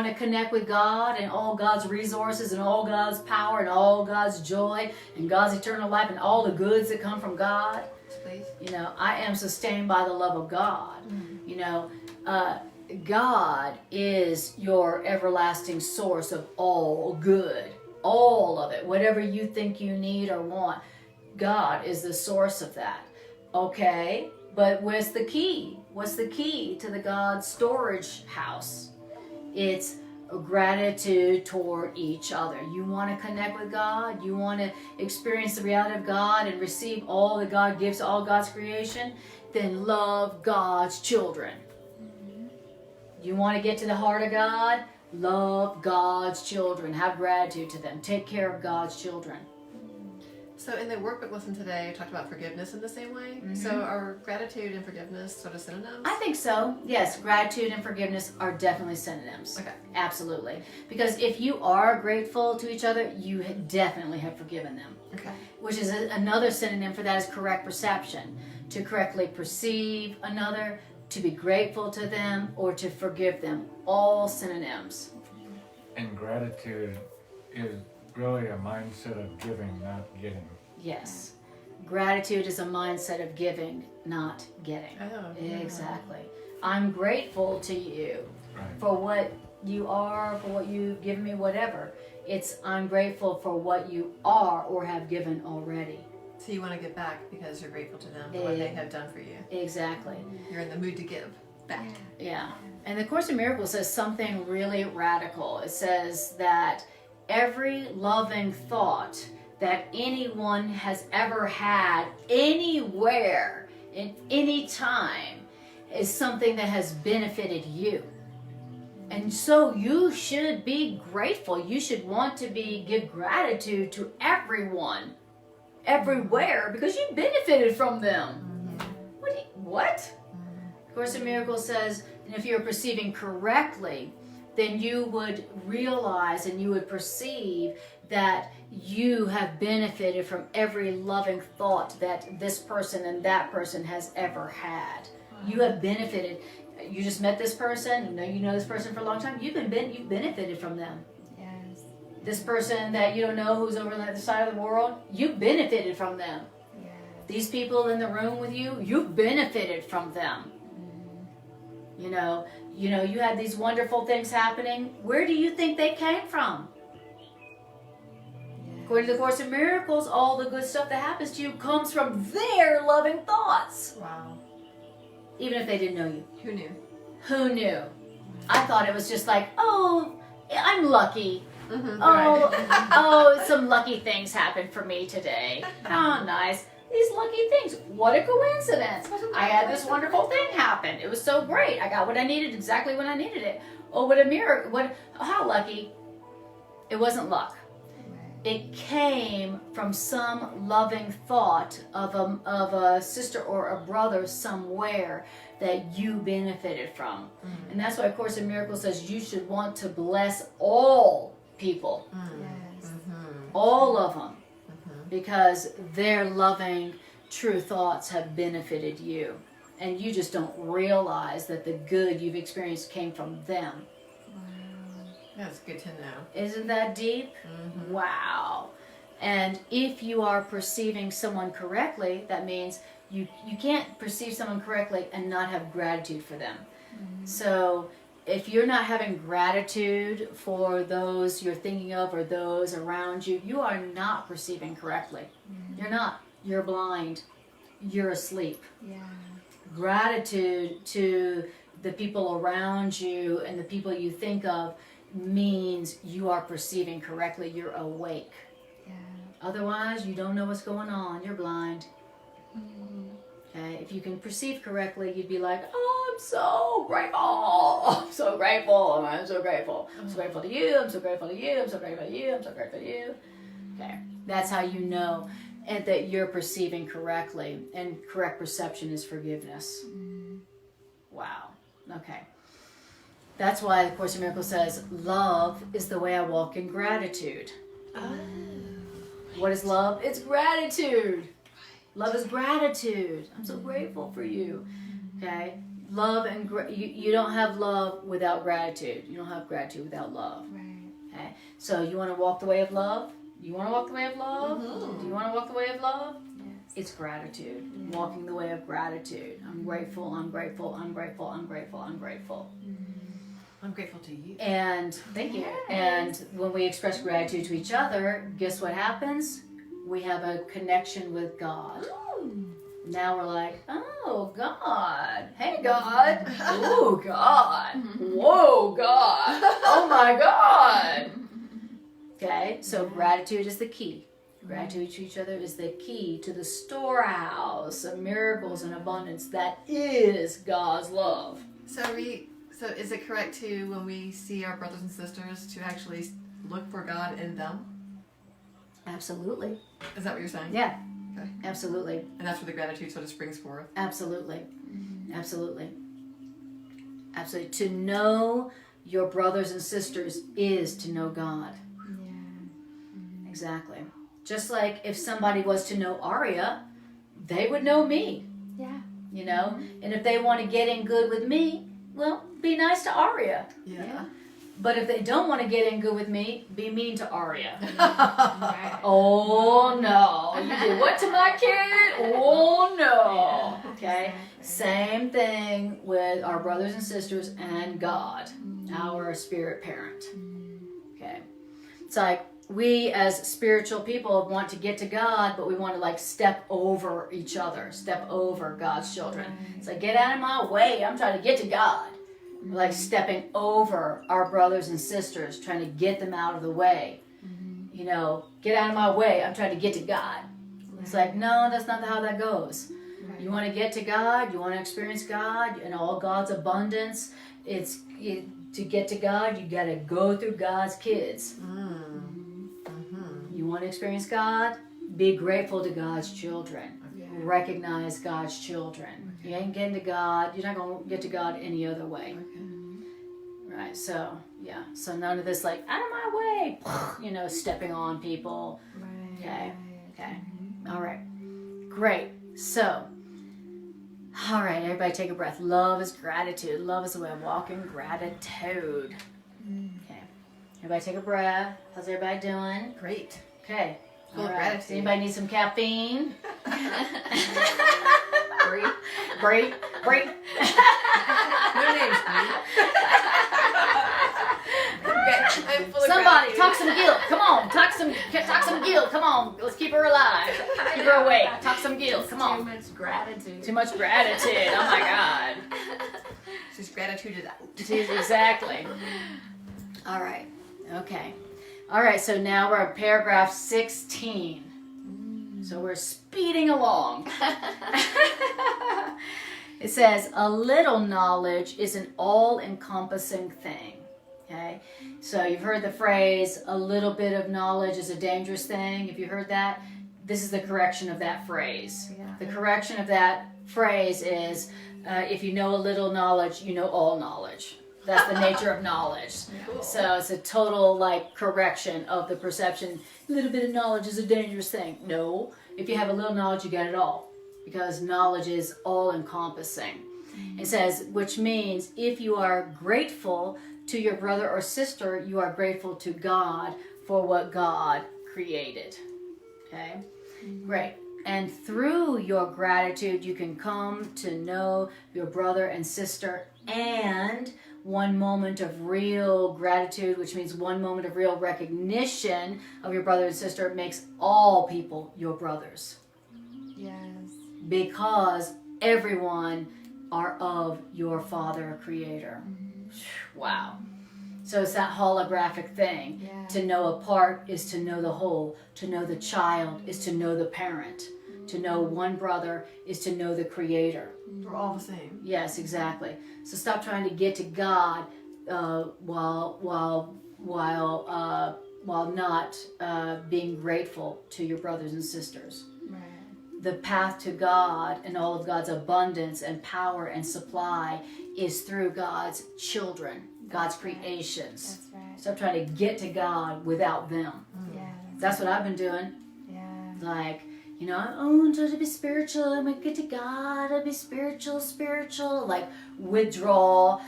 to connect with God and all God's resources and all God's power and all God's joy and God's eternal life and all the goods that come from God. Please. I am sustained by the love of God. God is your everlasting source of all good, all of it. Whatever you think you need or want, God is the source of that. Okay, but where's the key? What's the key to the God storage house? It's gratitude toward each other. You want to connect with God? You want to experience the reality of God and receive all that God gives to all God's creation? Then love God's children. You want to get to the heart of God? Love God's children. Have gratitude to them. Take care of God's children. So in the workbook lesson today, I talked about forgiveness in the same way. So are gratitude and forgiveness sort of synonyms? I think so. Yes, gratitude and forgiveness are definitely synonyms. Okay. Absolutely. Because if you are grateful to each other, you definitely have forgiven them. Okay. Which is another synonym for that is correct perception. To correctly perceive another, to be grateful to them, or to forgive them. All synonyms. And gratitude is really a mindset of giving, not getting. Yes. Gratitude is a mindset of giving, not getting. Oh, Exactly. I'm grateful to you Right. for what you are, for what you've given me, whatever. It's I'm grateful for what you are or have given already. So you want to give back because you're grateful to them for what they have done for you. Exactly. You're in the mood to give back. Yeah. And the Course in Miracles says something really radical. It says that every loving thought that anyone has ever had anywhere in any time is something that has benefited you. And so you should be grateful. You should want to give gratitude to everyone, everywhere, because you benefited from them. What? Course in Miracles says, and if you're perceiving correctly, then you would realize and you would perceive that you have benefited from every loving thought that this person and that person has ever had. You have benefited. You just met this person, you know this person for a long time. You've benefited from them. Yes. This person that you don't know who's over on the other side of the world, you benefited from them. Yes. These people in the room with you, you've benefited from them. You know, you had these wonderful things happening. Where do you think they came from? Yes. According to the Course in Miracles, all the good stuff that happens to you comes from their loving thoughts. Wow. Even if they didn't know you. Who knew? Who knew? I thought it was just like, oh, I'm lucky. Mm-hmm. Oh, some lucky things happened for me today. Oh, nice. These lucky things. What a coincidence. I had this wonderful thing happen. It was so great. I got what I needed exactly when I needed it. Oh, what a miracle. How lucky. It wasn't luck. It came from some loving thought of a sister or a brother somewhere that you benefited from. Mm-hmm. And that's why Course in Miracles says you should want to bless all people. Yes. Mm-hmm. All of them. Because their loving, true thoughts have benefited you. And you just don't realize that the good you've experienced came from them. That's good to know. Isn't that deep? Mm-hmm. Wow. And if you are perceiving someone correctly, that means you can't perceive someone correctly and not have gratitude for them. Mm-hmm. So if you're not having gratitude for those you're thinking of or those around you, you are not perceiving correctly. Mm-hmm. You're not. You're blind. You're asleep. Yeah. Gratitude to the people around you and the people you think of means you are perceiving correctly. You're awake. Yeah. Otherwise, you don't know what's going on. You're blind. Okay? If you can perceive correctly, you'd be like, oh, I'm so grateful. I'm so grateful. I'm so grateful. I'm so grateful to you. I'm so grateful to you. I'm so grateful to you. I'm so grateful to you. Okay. That's how you know and that you're perceiving correctly. And correct perception is forgiveness. Wow. Okay. That's why the Course in Miracles says, love is the way I walk in gratitude. Oh. What is love? It's gratitude. Love is gratitude. I'm so grateful for you. Okay? Love and you don't have love without gratitude. You don't have gratitude without love. Right. Okay? So you want to walk the way of love? You want to walk the way of love? Mm-hmm. Do you want to walk the way of love? Yes. It's gratitude. Walking the way of gratitude. I'm grateful, I'm grateful, I'm grateful, I'm grateful, I'm grateful. I'm grateful to you. And thank you. And when we express gratitude to each other, guess what happens? We have a connection with God. Now we're like, oh, God. Hey, God. Oh, God. Whoa, God. Oh, my God. Okay, so gratitude is the key. Gratitude to each other is the key to the storehouse of miracles and abundance that is God's love. So is it correct to, when we see our brothers and sisters, to actually look for God in them? Absolutely. Is that what you're saying? Yeah. Okay. Absolutely. And that's where the gratitude sort of springs forth. Absolutely. Absolutely. Absolutely. To know your brothers and sisters is to know God. Yeah. Exactly. Just like if somebody was to know Arya, they would know me. Yeah. You know? And if they want to get in good with me, well, be nice to Arya. Yeah. But if they don't want to get in good with me, be mean to Arya. Right. Oh no. You did what to my kid? Oh no. Okay? Exactly. Same thing with our brothers and sisters and God, our spirit parent. Okay? It's like we as spiritual people want to get to God, but we want to like step over each other, step over God's children. It's like, get out of my way. I'm trying to get to God. We're like stepping over our brothers and sisters, trying to get them out of the way. You know, get out of my way. I'm trying to get to God. It's like, no, that's not how that goes. You want to get to God, you want to experience God and all God's abundance. To get to God, you got to go through God's kids. You want to experience God? Be grateful to God's children. Recognize God's children. You ain't getting to God. You're not going to get to God any other way. Right, so, yeah. So none of this like, out of my way, you know, stepping on people. Okay, okay. All right. Great. So, all right, everybody take a breath. Love is gratitude. Love is the way I walk in gratitude. Okay. Everybody take a breath. How's everybody doing? Great. Okay. Full All of right. gratitude. Does anybody need some caffeine? Great. Break. My name's I'm full of Somebody gratitude. talk some guilt. Come on, talk some guilt. Come on, let's keep her alive. Keep her awake. Talk some guilt. Come Too on. much gratitude. Too much gratitude. Oh my God. She's gratitude out. Exactly. All right. Okay. All right. So now we're at paragraph 16. So we're speeding along. It says, a little knowledge is an all-encompassing thing. Okay, so you've heard the phrase, a little bit of knowledge is a dangerous thing. If you heard that, this is the correction of that phrase. Yeah. The correction of that phrase is, if you know a little knowledge, you know all knowledge. That's the nature of knowledge. Cool. So it's a total like correction of the perception. A little bit of knowledge is a dangerous thing. No, if you have a little knowledge, you get it all. Because knowledge is all-encompassing. It says, which means if you are grateful to your brother or sister, you are grateful to God for what God created. Okay? Great. And through your gratitude, you can come to know your brother and sister, and one moment of real gratitude, which means one moment of real recognition of your brother and sister, makes all people your brothers. Yes. Because everyone are of your Father Creator. Wow. So it's that holographic thing. Yeah. To know a part is to know the whole. To know the child is to know the parent. To know one brother is to know the Creator. We're all the same. Yes, exactly. So stop trying to get to God while not being grateful to your brothers and sisters. Right. The path to God and all of God's abundance and power and supply is through God's children, God's creations. That's right. Stop trying to get to God without them. Yeah. That's what I've been doing. Yeah. Like, you know, I'm trying to be spiritual. I'm going to get to God. I'll be spiritual. Like, withdraw,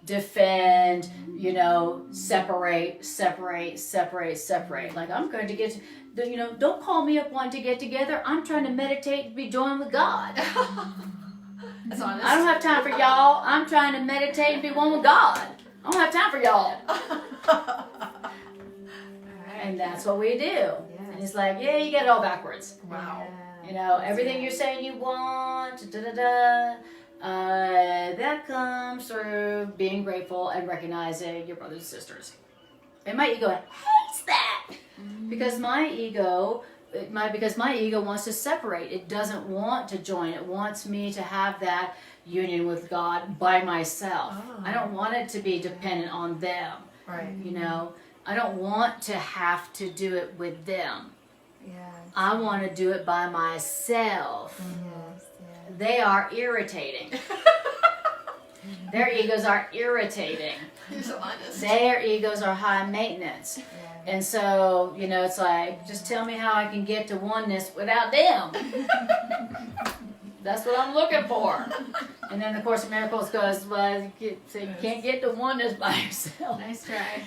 defend, you know, separate. Like, I'm going to get to, you know, don't call me up wanting to get together. I'm trying to meditate and be joined with God. That's honest. I don't have time for y'all. I'm trying to meditate and be one with God. I don't have time for y'all. And that's what we do. And he's like, yeah, you get it all backwards. Wow. You know, everything you're saying you want, that comes through being grateful and recognizing your brothers and sisters. And my ego hates that because my ego wants to separate. It doesn't want to join. It wants me to have that union with God by myself. Oh. I don't want it to be dependent on them. Right. You know, I don't want to have to do it with them. Yeah. I want to do it by myself. Yes. Yeah. They are irritating. Their egos are irritating. You're so honest. Their egos are high maintenance. Yeah. And so, you know, it's like, just tell me how I can get to oneness without them. That's what I'm looking for. And then, of course, the Miracles goes, well, you can't get to oneness by yourself. Nice try.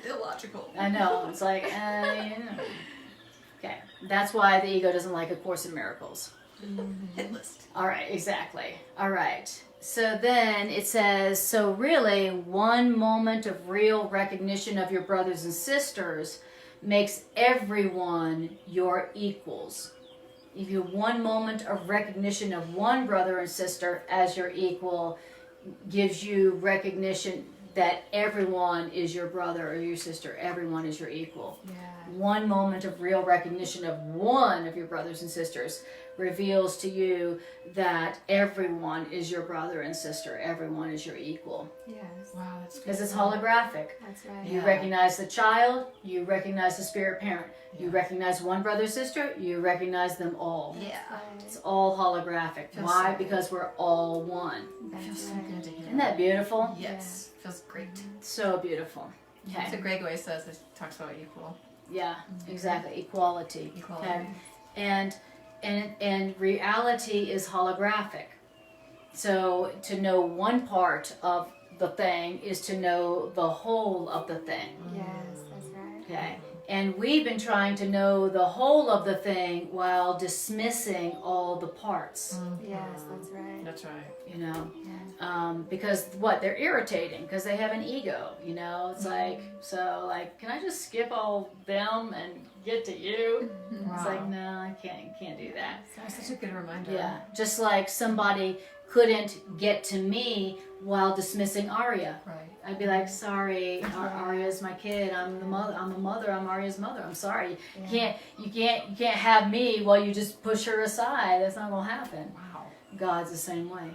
Illogical. I know. It's like, you know. Okay. That's why the ego doesn't like A Course in Miracles. Hit list. All right, exactly. All right. So then it says, so really, one moment of real recognition of your brothers and sisters makes everyone your equals. If you have one moment of recognition of one brother and sister as your equal, gives you recognition that everyone is your brother or your sister. Everyone is your equal. Yeah. One moment of real recognition of one of your brothers and sisters reveals to you that everyone is your brother and sister. Everyone is your equal. Yes. Wow, that's Because it's holographic. That's right. You Yeah. recognize the child, you recognize the spirit parent. You Yeah. recognize one brother sister, you recognize them all. Yeah. It's all holographic. Feels Why? so Because we're all one. It feels so good to hear. Isn't that beautiful? Yes. Feels great. So beautiful. So Okay. Greg always says, it talks about equal. Yeah, exactly. Equality. Equality. Okay. And reality is holographic. So to know one part of the thing is to know the whole of the thing. Yes, that's right. Okay. And we've been trying to know the whole of the thing while dismissing all the parts. Yes, that's right. That's right. You know, Yeah. because what, they're irritating because they have an ego. You know, it's like, so like, can I just skip all them and get to you? It's like, no, I can't do that. That's such a good reminder. Yeah, just like somebody couldn't get to me while dismissing Arya. Right. I'd be like, sorry, Arya's my kid. I'm the mother. I'm a mother. I'm Arya's mother. I'm sorry. You can't have me while you just push her aside. That's not gonna happen. Wow. God's the same way.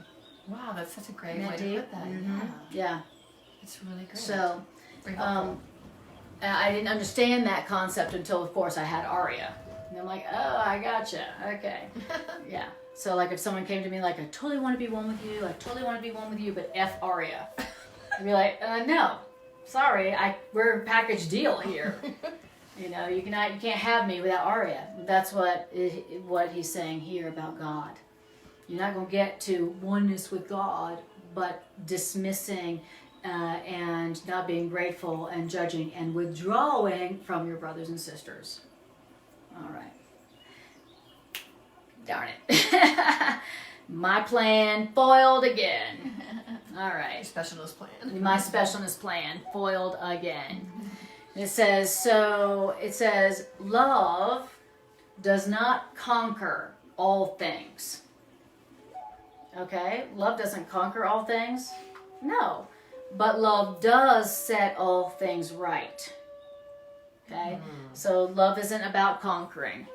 Wow, that's such a great Isn't way that to deep? put that. Mhm. Yeah. Yeah. It's really great. So, Very helpful. I didn't understand that concept until, of course, I had Arya. And I'm like, oh, I gotcha. Okay. Yeah. So, like, if someone came to me like, I totally want to be one with you. I totally want to be one with you, but F Arya. I'd be like, no. Sorry, we're a package deal here. You know, you can't have me without Arya. That's what he's saying here about God. You're not going to get to oneness with God, but dismissing and not being grateful and judging and withdrawing from your brothers and sisters. All right. Darn it. My plan foiled again. All right. Your specialist plan. My specialness plan foiled again. It says, love does not conquer all things. Okay? Love doesn't conquer all things? No. But love does set all things right. Okay? So love isn't about conquering.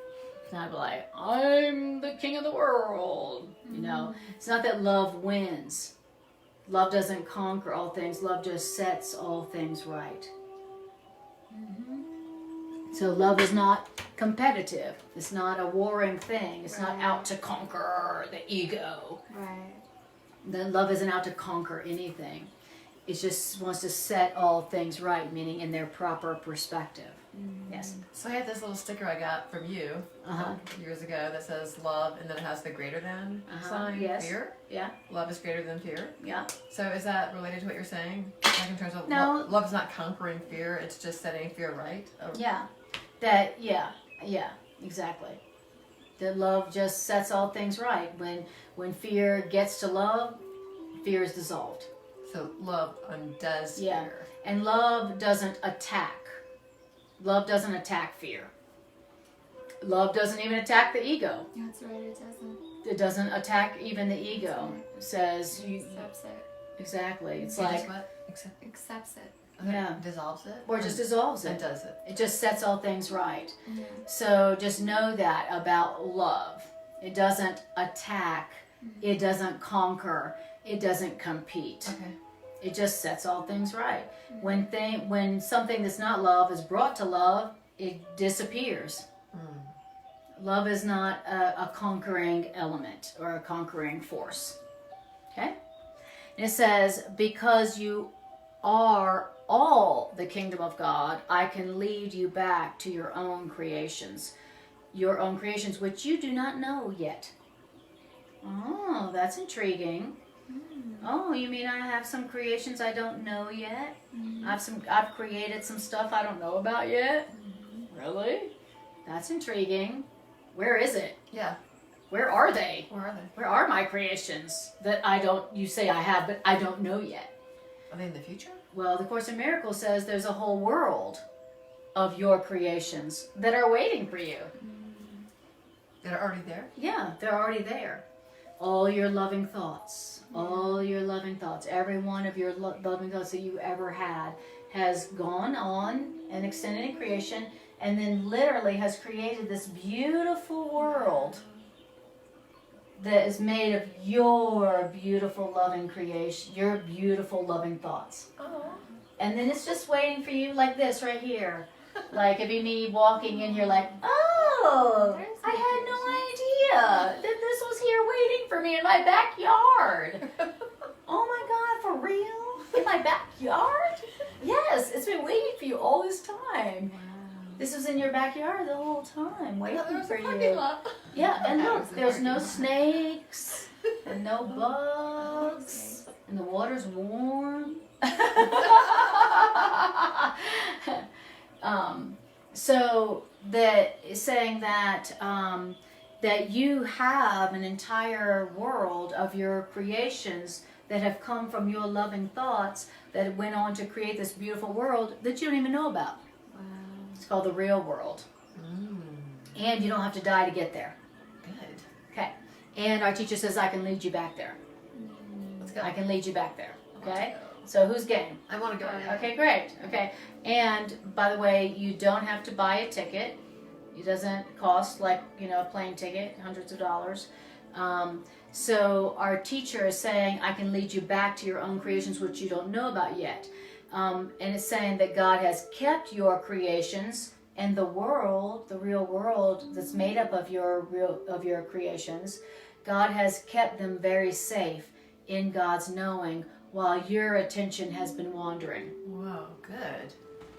It's not like, I'm the king of the world. You know? It's not that love wins. Love doesn't conquer all things. Love just sets all things right. So love is not competitive. It's not a warring thing. It's not out to conquer the ego. Right. Then love isn't out to conquer anything. It just wants to set all things right, meaning in their proper perspective. Yes. So I had this little sticker I got from you years ago that says love, and then it has the greater than sign. Yes. Fear. Yeah. Love is greater than fear. Yeah. So is that related to what you're saying? Like in terms of No. love is not conquering fear; it's just setting fear right. Or- Yeah. Yeah, exactly. That love just sets all things right. When fear gets to love, fear is dissolved. So love undoes Yeah. fear. And love doesn't attack. Love doesn't attack fear. Love doesn't even attack the ego. That's right, it doesn't. It doesn't attack even the ego. It says It you accepts it. exactly. It's It like just what? Except Accepts it. Yeah. dissolves it. or just dissolves and it. does it. It just sets all things right. Yeah. So just know that about love. It doesn't attack. It doesn't conquer. It doesn't compete. Okay. It just sets all things right. When something that's not love is brought to love, it disappears. Love is not a conquering element or a conquering force. Okay? And it says, because you are all the kingdom of God, I can lead you back to your own creations. Your own creations, which you do not know yet. Oh, that's intriguing. Oh, you mean I have some creations I don't know yet? I've created some stuff I don't know about yet? Really? That's intriguing. Where is it? Yeah. Where are they? Where are they? Where are my creations that you say I have, but I don't know yet? Are they in the future? Well, the Course in Miracles says there's a whole world of your creations that are waiting for you. They're already there? Yeah, they're already there. All your loving thoughts, all your loving thoughts, every one of your loving thoughts that you ever had has gone on and extended in creation, and then literally has created this beautiful world that is made of your beautiful loving creation, your beautiful loving thoughts. Oh. And then it's just waiting for you like this right here. Like it'd be me walking in here like, oh, I had no idea that this was here waiting for me in my backyard. Oh my God, for real? In my backyard? Yes, it's been waiting for you all this time. Wow. This was in your backyard the whole time, waiting There was for a parking you. lot. Yeah, and That look, was the there's no parking lot. snakes and no bugs, and the water's warm. So that is saying that that you have an entire world of your creations that have come from your loving thoughts that went on to create this beautiful world that you don't even know about. Wow. It's called the real world. And you don't have to die to get there. Good. Okay. And our teacher says I can lead you back there. Let's go. I can lead you back there. Okay? Let's go. So who's game? I want to go. Okay, great. Okay. And by the way, you don't have to buy a ticket. It doesn't cost like, a plane ticket, hundreds of dollars. So our teacher is saying, I can lead you back to your own creations, which you don't know about yet. And it's saying that God has kept your creations and the world, the real world that's made up of your creations. God has kept them very safe in God's knowing while your attention has been wandering. Whoa, good.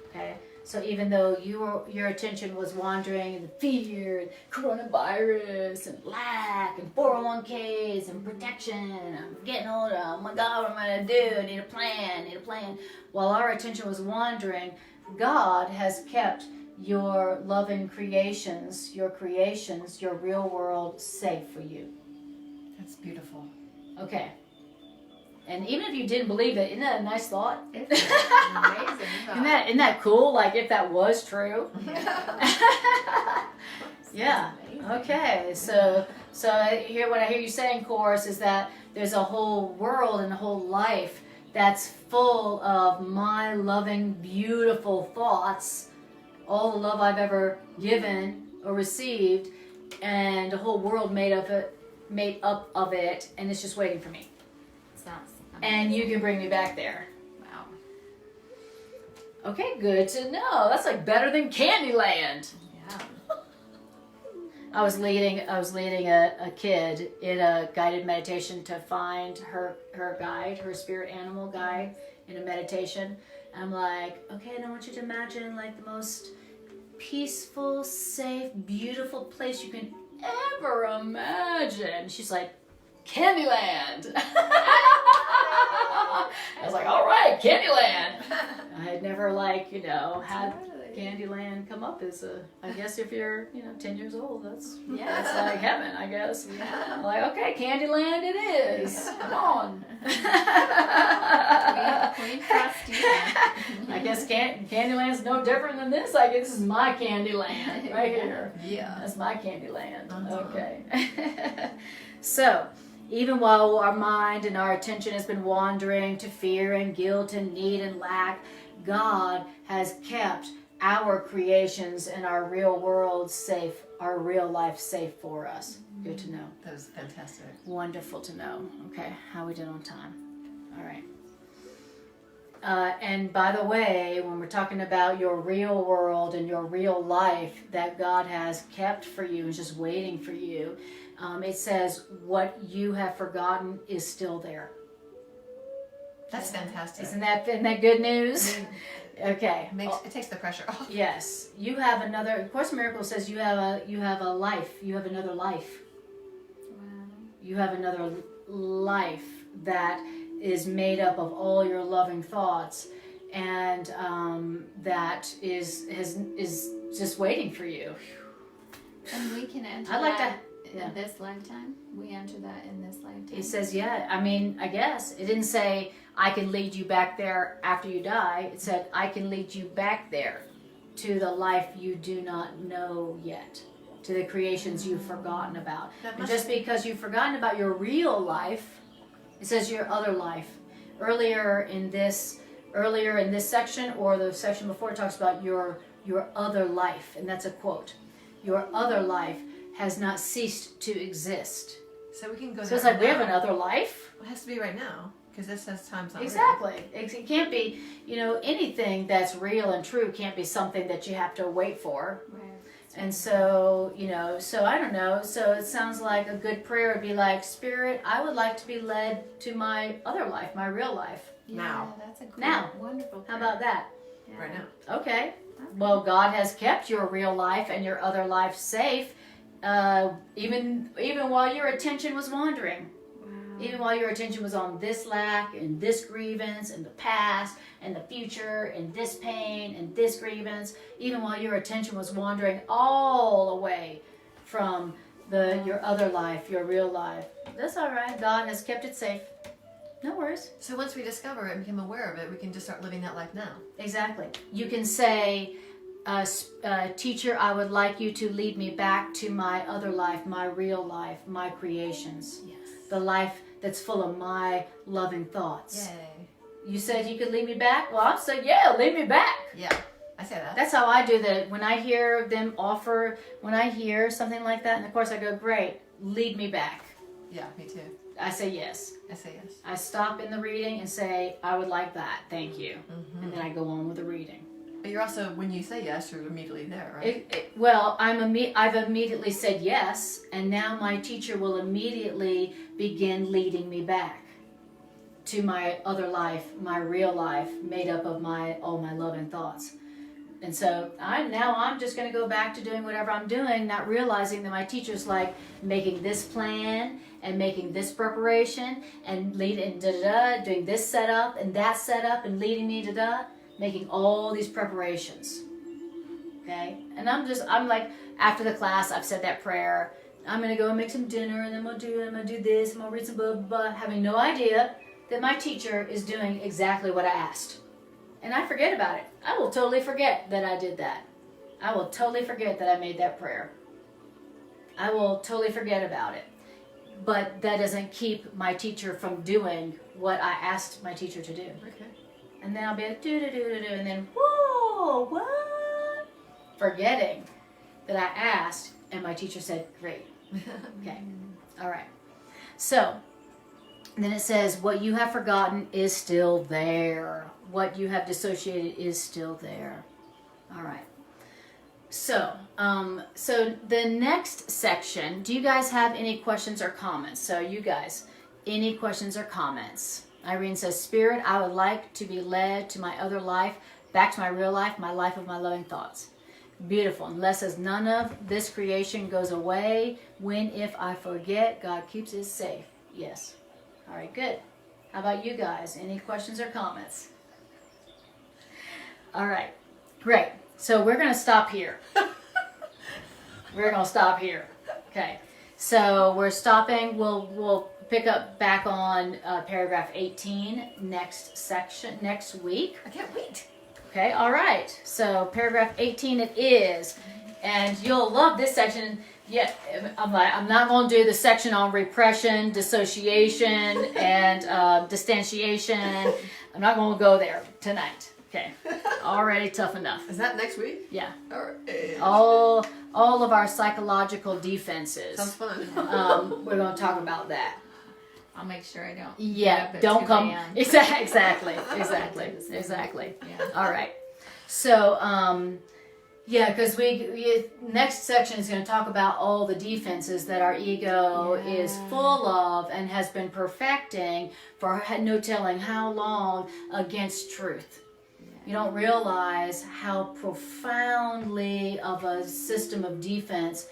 Okay, so even though your attention was wandering in the fear, and coronavirus, and lack, and 401ks, and protection, and I'm getting older, oh my God, what am I going to do? I need a plan. While our attention was wandering, God has kept your loving creations, your real world safe for you. That's beautiful. Okay. And even if you didn't believe it, isn't that a nice thought? It's amazing. Isn't that cool? Like if that was true. Yeah. Okay. So here, what I hear you saying, chorus, is that there's a whole world and a whole life that's full of my loving, beautiful thoughts, all the love I've ever given or received, and a whole world made up of it, and it's just waiting for me. Sounds And you can bring me back there. wow. Okay, good to know. That's like better than Candyland. Yeah. I was leading a kid in a guided meditation to find her guide, her spirit animal guide in a meditation. And I'm like, okay, and I want you to imagine like the most peaceful, safe, beautiful place you can ever imagine. She's like, Candyland. I was like, all right, Candyland. I had never had Candyland come up as I guess if you're 10 years old, that's like heaven, I guess. Yeah. I'm like, okay, Candyland it is. Come on. We trust you. I guess Candyland's no different than this. I guess this is my Candyland right here. Yeah. That's my Candyland. Uh-huh. Okay. So, even while our mind and our attention has been wandering to fear and guilt and need and lack, God has kept our creations and our real world safe, our real life safe for us. Good to know. That was fantastic. Wonderful to know. Okay, how we did on time. All right. And by the way, when we're talking about your real world and your real life that God has kept for you and just waiting for you, it says what you have forgotten is still there. That's fantastic. Isn't that good news? Okay. It takes the pressure off. Yes, you have another. Course in Miracles says you have a life. You have another life. Wow. You have another life that is made up of all your loving thoughts, and that is just waiting for you. And we can enter I'd like that Yeah. In this lifetime? We enter that in this lifetime? It says, yeah, I mean, I guess. It didn't say, I can lead you back there after you die. It said, I can lead you back there to the life you do not know yet, to the creations you've forgotten about. And just because you've forgotten about your real life, it says your other life. Earlier in this section, or the section before, it talks about your other life, and that's a quote. Your other life has not ceased to exist. So we can go. So it's like we have another life. It has to be right now because this says time's not real. Exactly. It can't be, anything that's real and true can't be something that you have to wait for. Right. And so, so I don't know. So it sounds like a good prayer would be like, Spirit, I would like to be led to my other life, my real life. Now. Yeah, that's a great, Now. wonderful How prayer. about that? Yeah. Right now. Okay. Well, God has kept your real life and your other life safe, even while your attention was wandering. Wow. Even while your attention was on this lack and this grievance and the past and the future and this pain and this grievance, even while your attention was wandering all away from your other life, your real life. That's all right. God has kept it safe. No worries. So once we discover it and become aware of it, we can just start living that life now. Exactly. You can say, teacher, I would like you to lead me back to my other life, my real life, my creations. Yes. The life that's full of my loving thoughts. Yay. You said you could lead me back? Well, I'll say, yeah, lead me back. Yeah, I say that. That's how I do that. When I hear them when I hear something like that, and of course I go, great, lead me back. Yeah, me too. I say yes. I say yes. I stop in the reading and say, I would like that, thank you. Mm-hmm. And then I go on with the reading. But you're also, when you say yes, you're immediately there, right? I've immediately said yes, and now my teacher will immediately begin leading me back to my other life, my real life, made up of all my loving thoughts. And so I'm just going to go back to doing whatever I'm doing, not realizing that my teacher's like making this plan and making this preparation and doing this setup and that setup and leading me making all these preparations. Okay? And I'm like, after the class, I've said that prayer. I'm going to go and make some dinner, and then I'm going to do this, I'm going to read some blah, blah, blah, having no idea that my teacher is doing exactly what I asked. And I forget about it. I will totally forget that I did that. I will totally forget that I made that prayer. I will totally forget about it. But that doesn't keep my teacher from doing what I asked my teacher to do. Okay. And then I'll be like, do-do-do-do-do, and then, whoa, what? Forgetting that I asked, and my teacher said, great. Okay, all right. So, then it says, what you have forgotten is still there. What you have dissociated is still there. All right. So the next section, do you guys have any questions or comments? So you guys, any questions or comments? Irene says, Spirit, I would like to be led to my other life, back to my real life, my life of my loving thoughts. Beautiful. And Les says, none of this creation goes away. When, if I forget, God keeps it safe. Yes. All right, good. How about you guys? Any questions or comments? All right, great. So we're going to stop here. We're going to stop here. Okay. So we're stopping. We'll pick up back on paragraph 18 next week. I can't wait. Okay, all right. So paragraph 18 it is. And you'll love this section. Yeah, I'm not going to do the section on repression, dissociation, and distantiation. I'm not going to go there tonight. Okay, already tough enough. Is that next week? Yeah. All right. All of our psychological defenses. Sounds fun. We're going to talk about that. I'll make sure I don't. Yeah, get up at don't 2 come. a.m. Exactly. Yeah. All right. So, yeah, because we next section is going to talk about all the defenses that our ego is full of and has been perfecting for no telling how long against truth. You don't realize how profoundly of a system of defense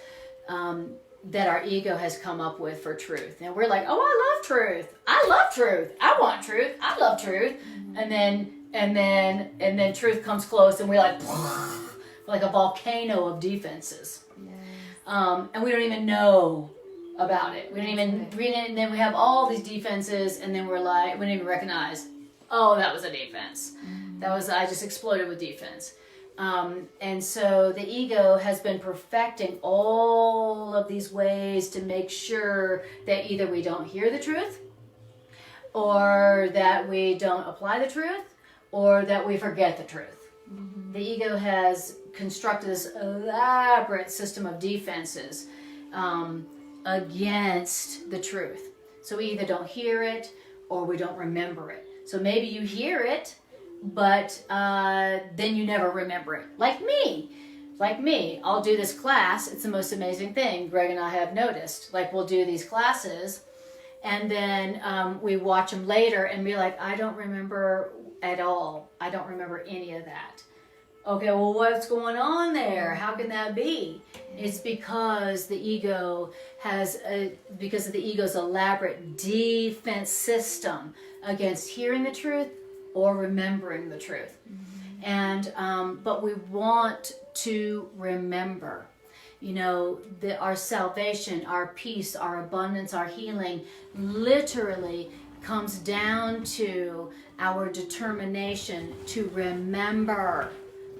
that our ego has come up with for truth. And we're like, oh, I love truth. I love truth. I want truth. I love truth. And then truth comes close, and we're like a volcano of defenses. Yes. And we don't even know about it. We didn't even, and then we have all these defenses, and then we're like, we didn't even recognize, oh, that was a defense. That was, I just exploded with defense. And so the ego has been perfecting all of these ways to make sure that either we don't hear the truth, or that we don't apply the truth, or that we forget the truth. The ego has constructed this elaborate system of defenses against the truth. So we either don't hear it or we don't remember it. So maybe you hear it, but then you never remember it. Like me, I'll do this class. It's the most amazing thing Greg and I have noticed. Like, we'll do these classes, and then we watch them later and be like, I don't remember at all. I don't remember any of that. Okay, well, what's going on there? How can that be? It's because the ego has, because of the ego's elaborate defense system against hearing the truth or remembering the truth. And, but we want to remember, you know, our salvation, our peace, our abundance, our healing literally comes down to our determination to remember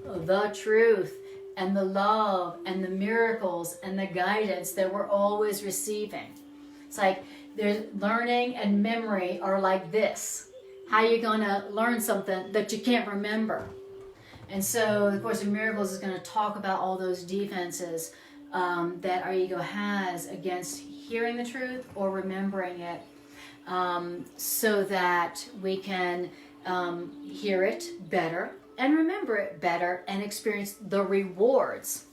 the truth and the love and the miracles and the guidance that we're always receiving. It's like there's learning and memory are like this. How are you going to learn something that you can't remember? And so the Course in Miracles is going to talk about all those defenses that our ego has against hearing the truth or remembering it, so that we can hear it better and remember it better and experience the rewards.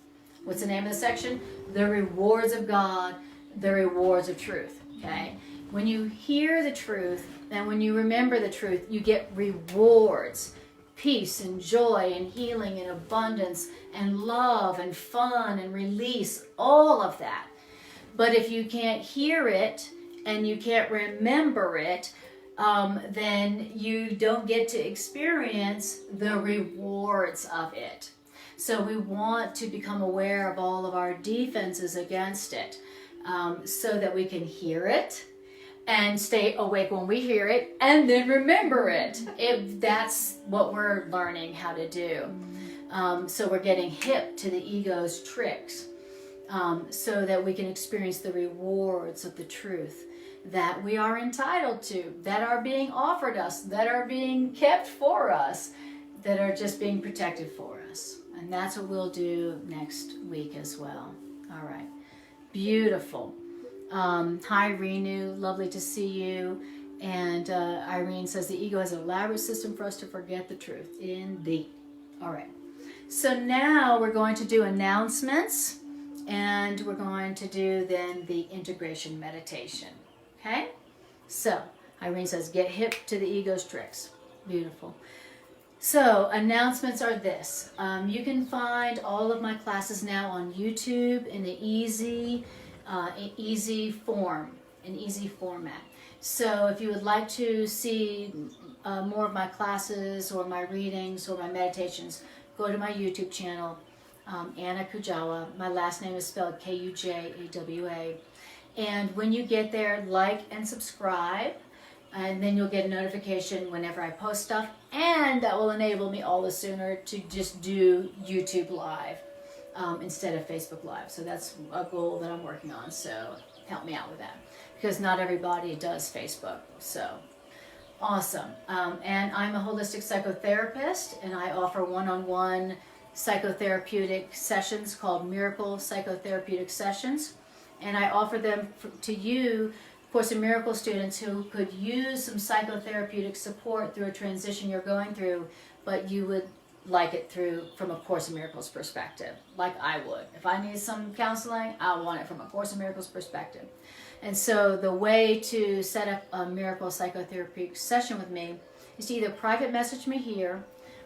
What's the name of the section? The rewards of God, the rewards of truth. Okay? When you hear the truth and when you remember the truth, you get rewards. Peace and joy and healing and abundance and love and fun and release, all of that. But if you can't hear it and you can't remember it, then you don't get to experience the rewards of it. So we want to become aware of all of our defenses against it, so that we can hear it and stay awake when we hear it and then remember it. That's what we're learning how to do. So we're getting hip to the ego's tricks, so that we can experience the rewards of the truth that we are entitled to, that are being offered us, that are being kept for us, that are just being protected for us. And that's what we'll do next week as well. All right. Beautiful. Hi, Renu. Lovely to see you. And Irene says the ego has an elaborate system for us to forget the truth. Indeed. All right. So now we're going to do announcements, and we're going to do then the integration meditation. Okay? So, Irene says, get hip to the ego's tricks. Beautiful. So, announcements are this. You can find all of my classes now on YouTube in an easy format. So, if you would like to see more of my classes or my readings or my meditations, go to my YouTube channel, Anna Kujawa. My last name is spelled Kujawa. And when you get there, like and subscribe, and then you'll get a notification whenever I post stuff, and that will enable me all the sooner to just do YouTube Live instead of Facebook Live. So that's a goal that I'm working on, so help me out with that, because not everybody does Facebook. So awesome. And I'm a holistic psychotherapist, and I offer one-on-one psychotherapeutic sessions called Miracle Psychotherapeutic Sessions. And I offer them to you, Course in Miracles students who could use some psychotherapeutic support through a transition you're going through, but you would like it from a Course in Miracles perspective, like I would. If I need some counseling, I want it from a Course in Miracles perspective. And so the way to set up a Miracle Psychotherapeutic session with me is to either private message me here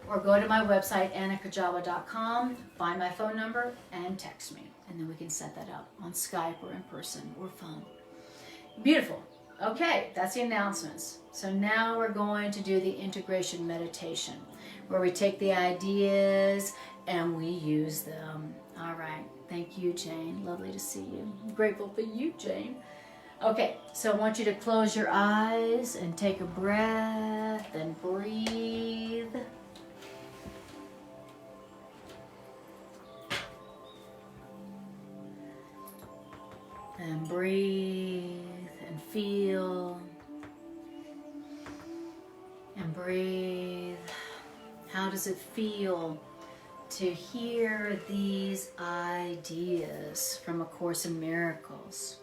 or go to my website, annakujawa.com, find my phone number, and text me. And then we can set that up on Skype or in person or phone. Beautiful. Okay, that's the announcements. So now we're going to do the integration meditation, where we take the ideas and we use them. All right. Thank you, Jane. Lovely to see you. I'm grateful for you, Jane. Okay, so I want you to close your eyes and take a breath and breathe. And breathe and feel. And breathe. How does it feel to hear these ideas from A Course in Miracles?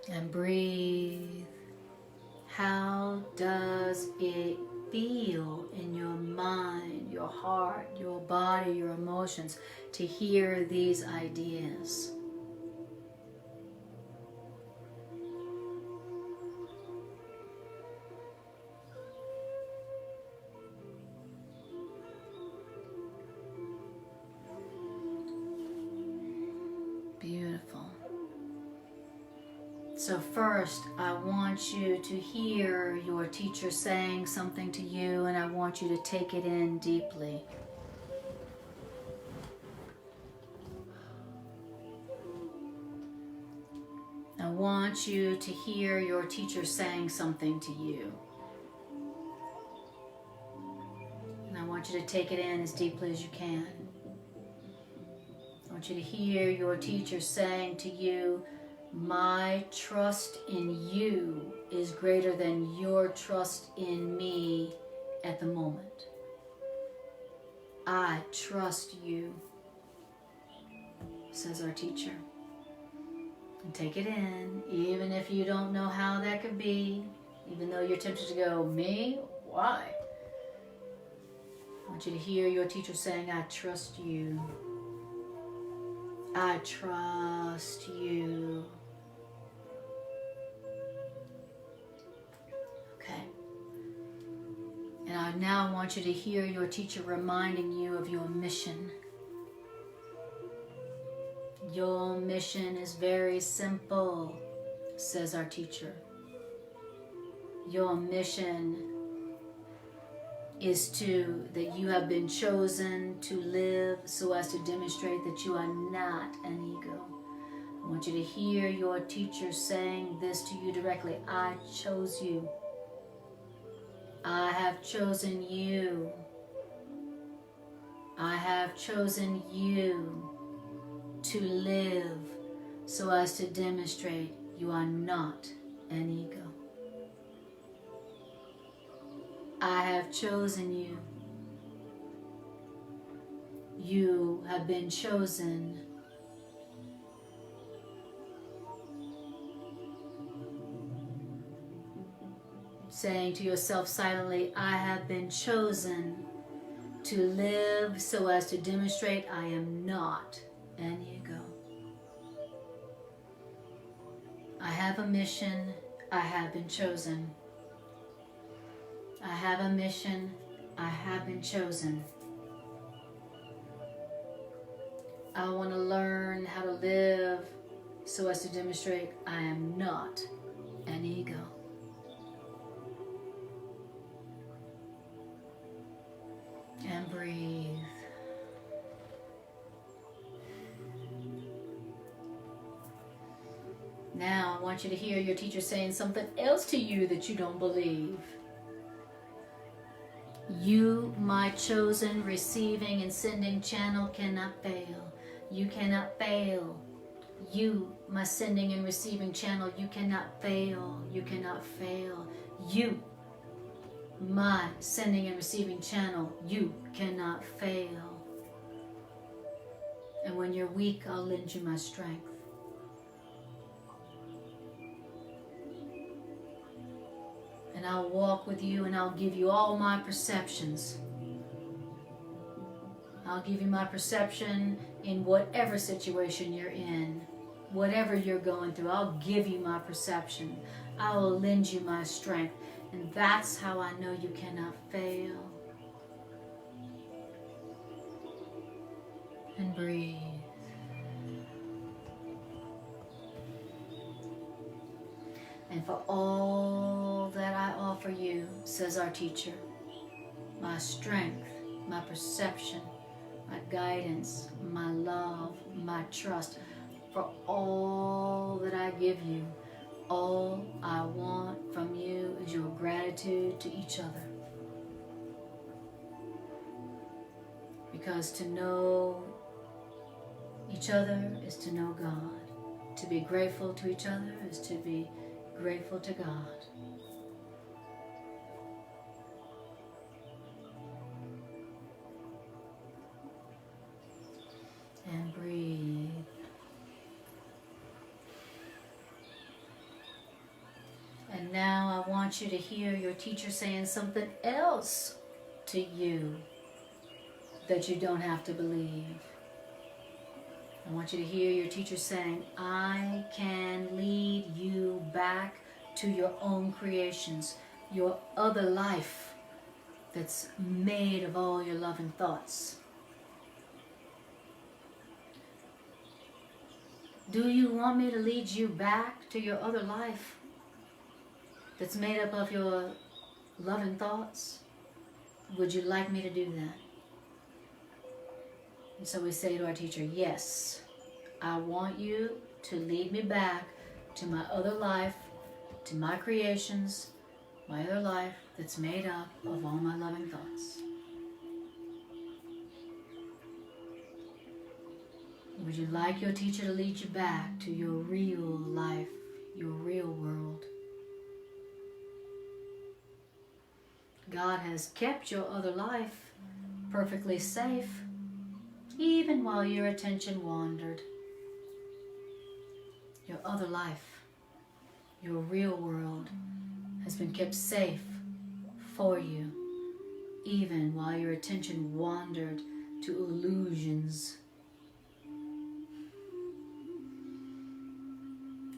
And breathe. How does it feel in your mind, your heart, your body, your emotions to hear these ideas? Beautiful. So first, I want you to hear your teacher saying something to you, and I want you to take it in deeply. I want you to hear your teacher saying something to you. And I want you to take it in as deeply as you can. I want you to hear your teacher saying to you, my trust in you is greater than your trust in me at the moment. I trust you, says our teacher. And take it in, even if you don't know how that could be, even though you're tempted to go, me? Why? I want you to hear your teacher saying, I trust you. I trust you. Okay. And I now want you to hear your teacher reminding you of your mission. Your mission is very simple, says our teacher. Your mission is that you have been chosen to live so as to demonstrate that you are not an ego. I want you to hear your teacher saying this to you directly. I chose you. I have chosen you. I have chosen you to live so as to demonstrate you are not an ego. I have chosen you. You have been chosen. Saying to yourself silently, I have been chosen to live so as to demonstrate I am not an ego. I have a mission. I have been chosen. I have a mission. I have been chosen. I want to learn how to live so as to demonstrate I am not an ego. And breathe. Now I want you to hear your teacher saying something else to you that you don't believe. You, my chosen receiving and sending channel, cannot fail. You cannot fail. You, my sending and receiving channel, you cannot fail. You cannot fail. You, my sending and receiving channel, you cannot fail. And when you're weak, I'll lend you my strength. And I'll walk with you and I'll give you all my perceptions. I'll give you my perception in whatever situation you're in. Whatever you're going through, I'll give you my perception. I will lend you my strength. And that's how I know you cannot fail. And breathe. and for all that I offer you, says our teacher, my strength, my perception, my guidance, my love, my trust, for all that I give you, all I want from you is your gratitude to each other. Because to know each other is to know God. To be grateful to each other is to be grateful to God. And breathe. And now I want you to hear your teacher saying something else to you that you don't have to believe. I want you to hear your teacher saying, I can lead you back to your own creations, your other life that's made of all your loving thoughts. Do you want me to lead you back to your other life that's made up of your loving thoughts? Would you like me to do that? And so we say to our teacher, yes, I want you to lead me back to my other life, to my creations, my other life that's made up of all my loving thoughts. Would you like your teacher to lead you back to your real life, your real world? God has kept your other life perfectly safe, even while your attention wandered. Your other life, your real world, has been kept safe for you, even while your attention wandered to illusions.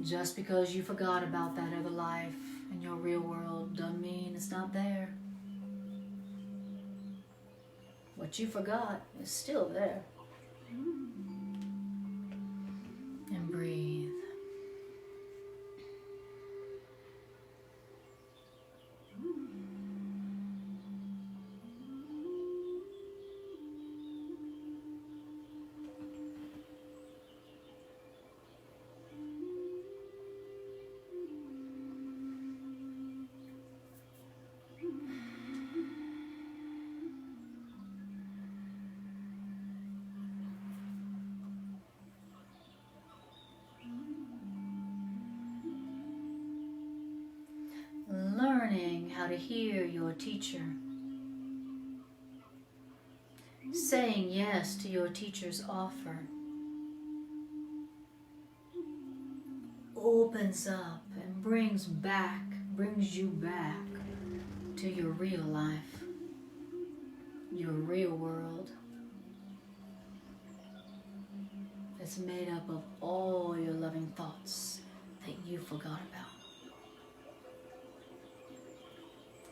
Just because you forgot about that other life in your real world doesn't mean it's not there. What you forgot is still there. And breathe. Learning how to hear your teacher. Saying yes to your teacher's offer opens up and brings you back to your real life, your real world. It's made up of all your loving thoughts that you forgot about.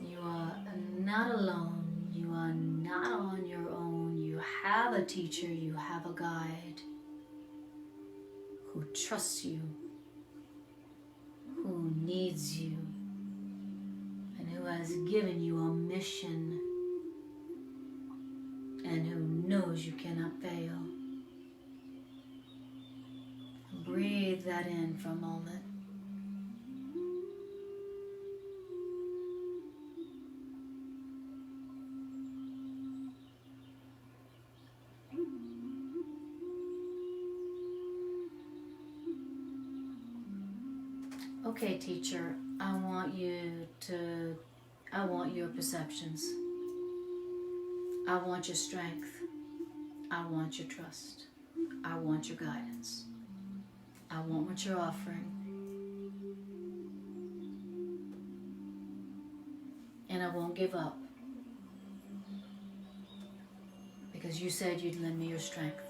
You are not alone. You are not on your own. You have a teacher. You have a guide who trusts you, who needs you, and who has given you a mission, and who knows you cannot fail. Breathe that in for a moment. Okay, teacher, I want your perceptions. I want your strength. I want your trust. I want your guidance. I want what you're offering. And I won't give up. Because you said you'd lend me your strength.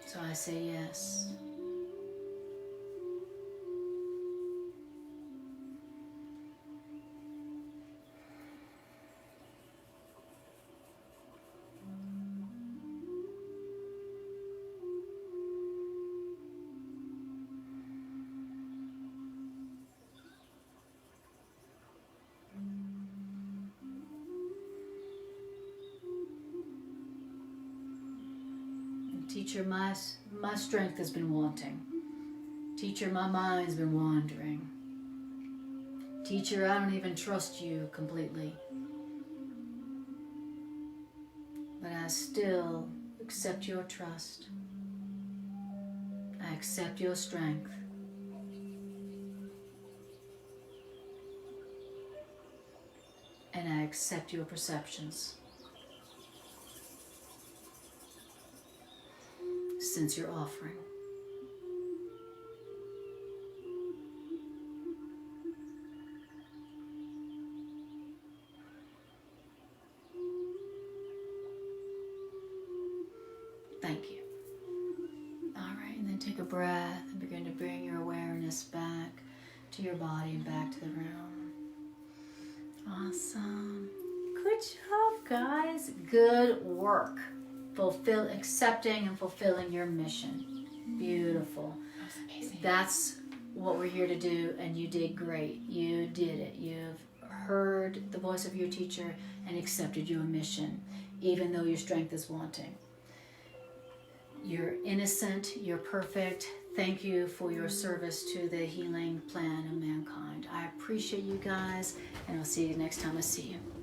So I say yes. Teacher, my strength has been wanting. Teacher, my mind's been wandering. Teacher, I don't even trust you completely. But I still accept your trust. I accept your strength. And I accept your perceptions. Since you're offering. Thank you. All right, and then take a breath and begin to bring your awareness back to your body and back to the room. Awesome. Good job, guys. Good work. Accepting and fulfilling your mission. Beautiful. That was amazing. That's what we're here to do, and you did great. You did it. You've heard the voice of your teacher and accepted your mission, even though your strength is wanting. You're innocent. You're perfect. Thank you for your service to the healing plan of mankind. I appreciate you guys, and I'll see you next time I see you.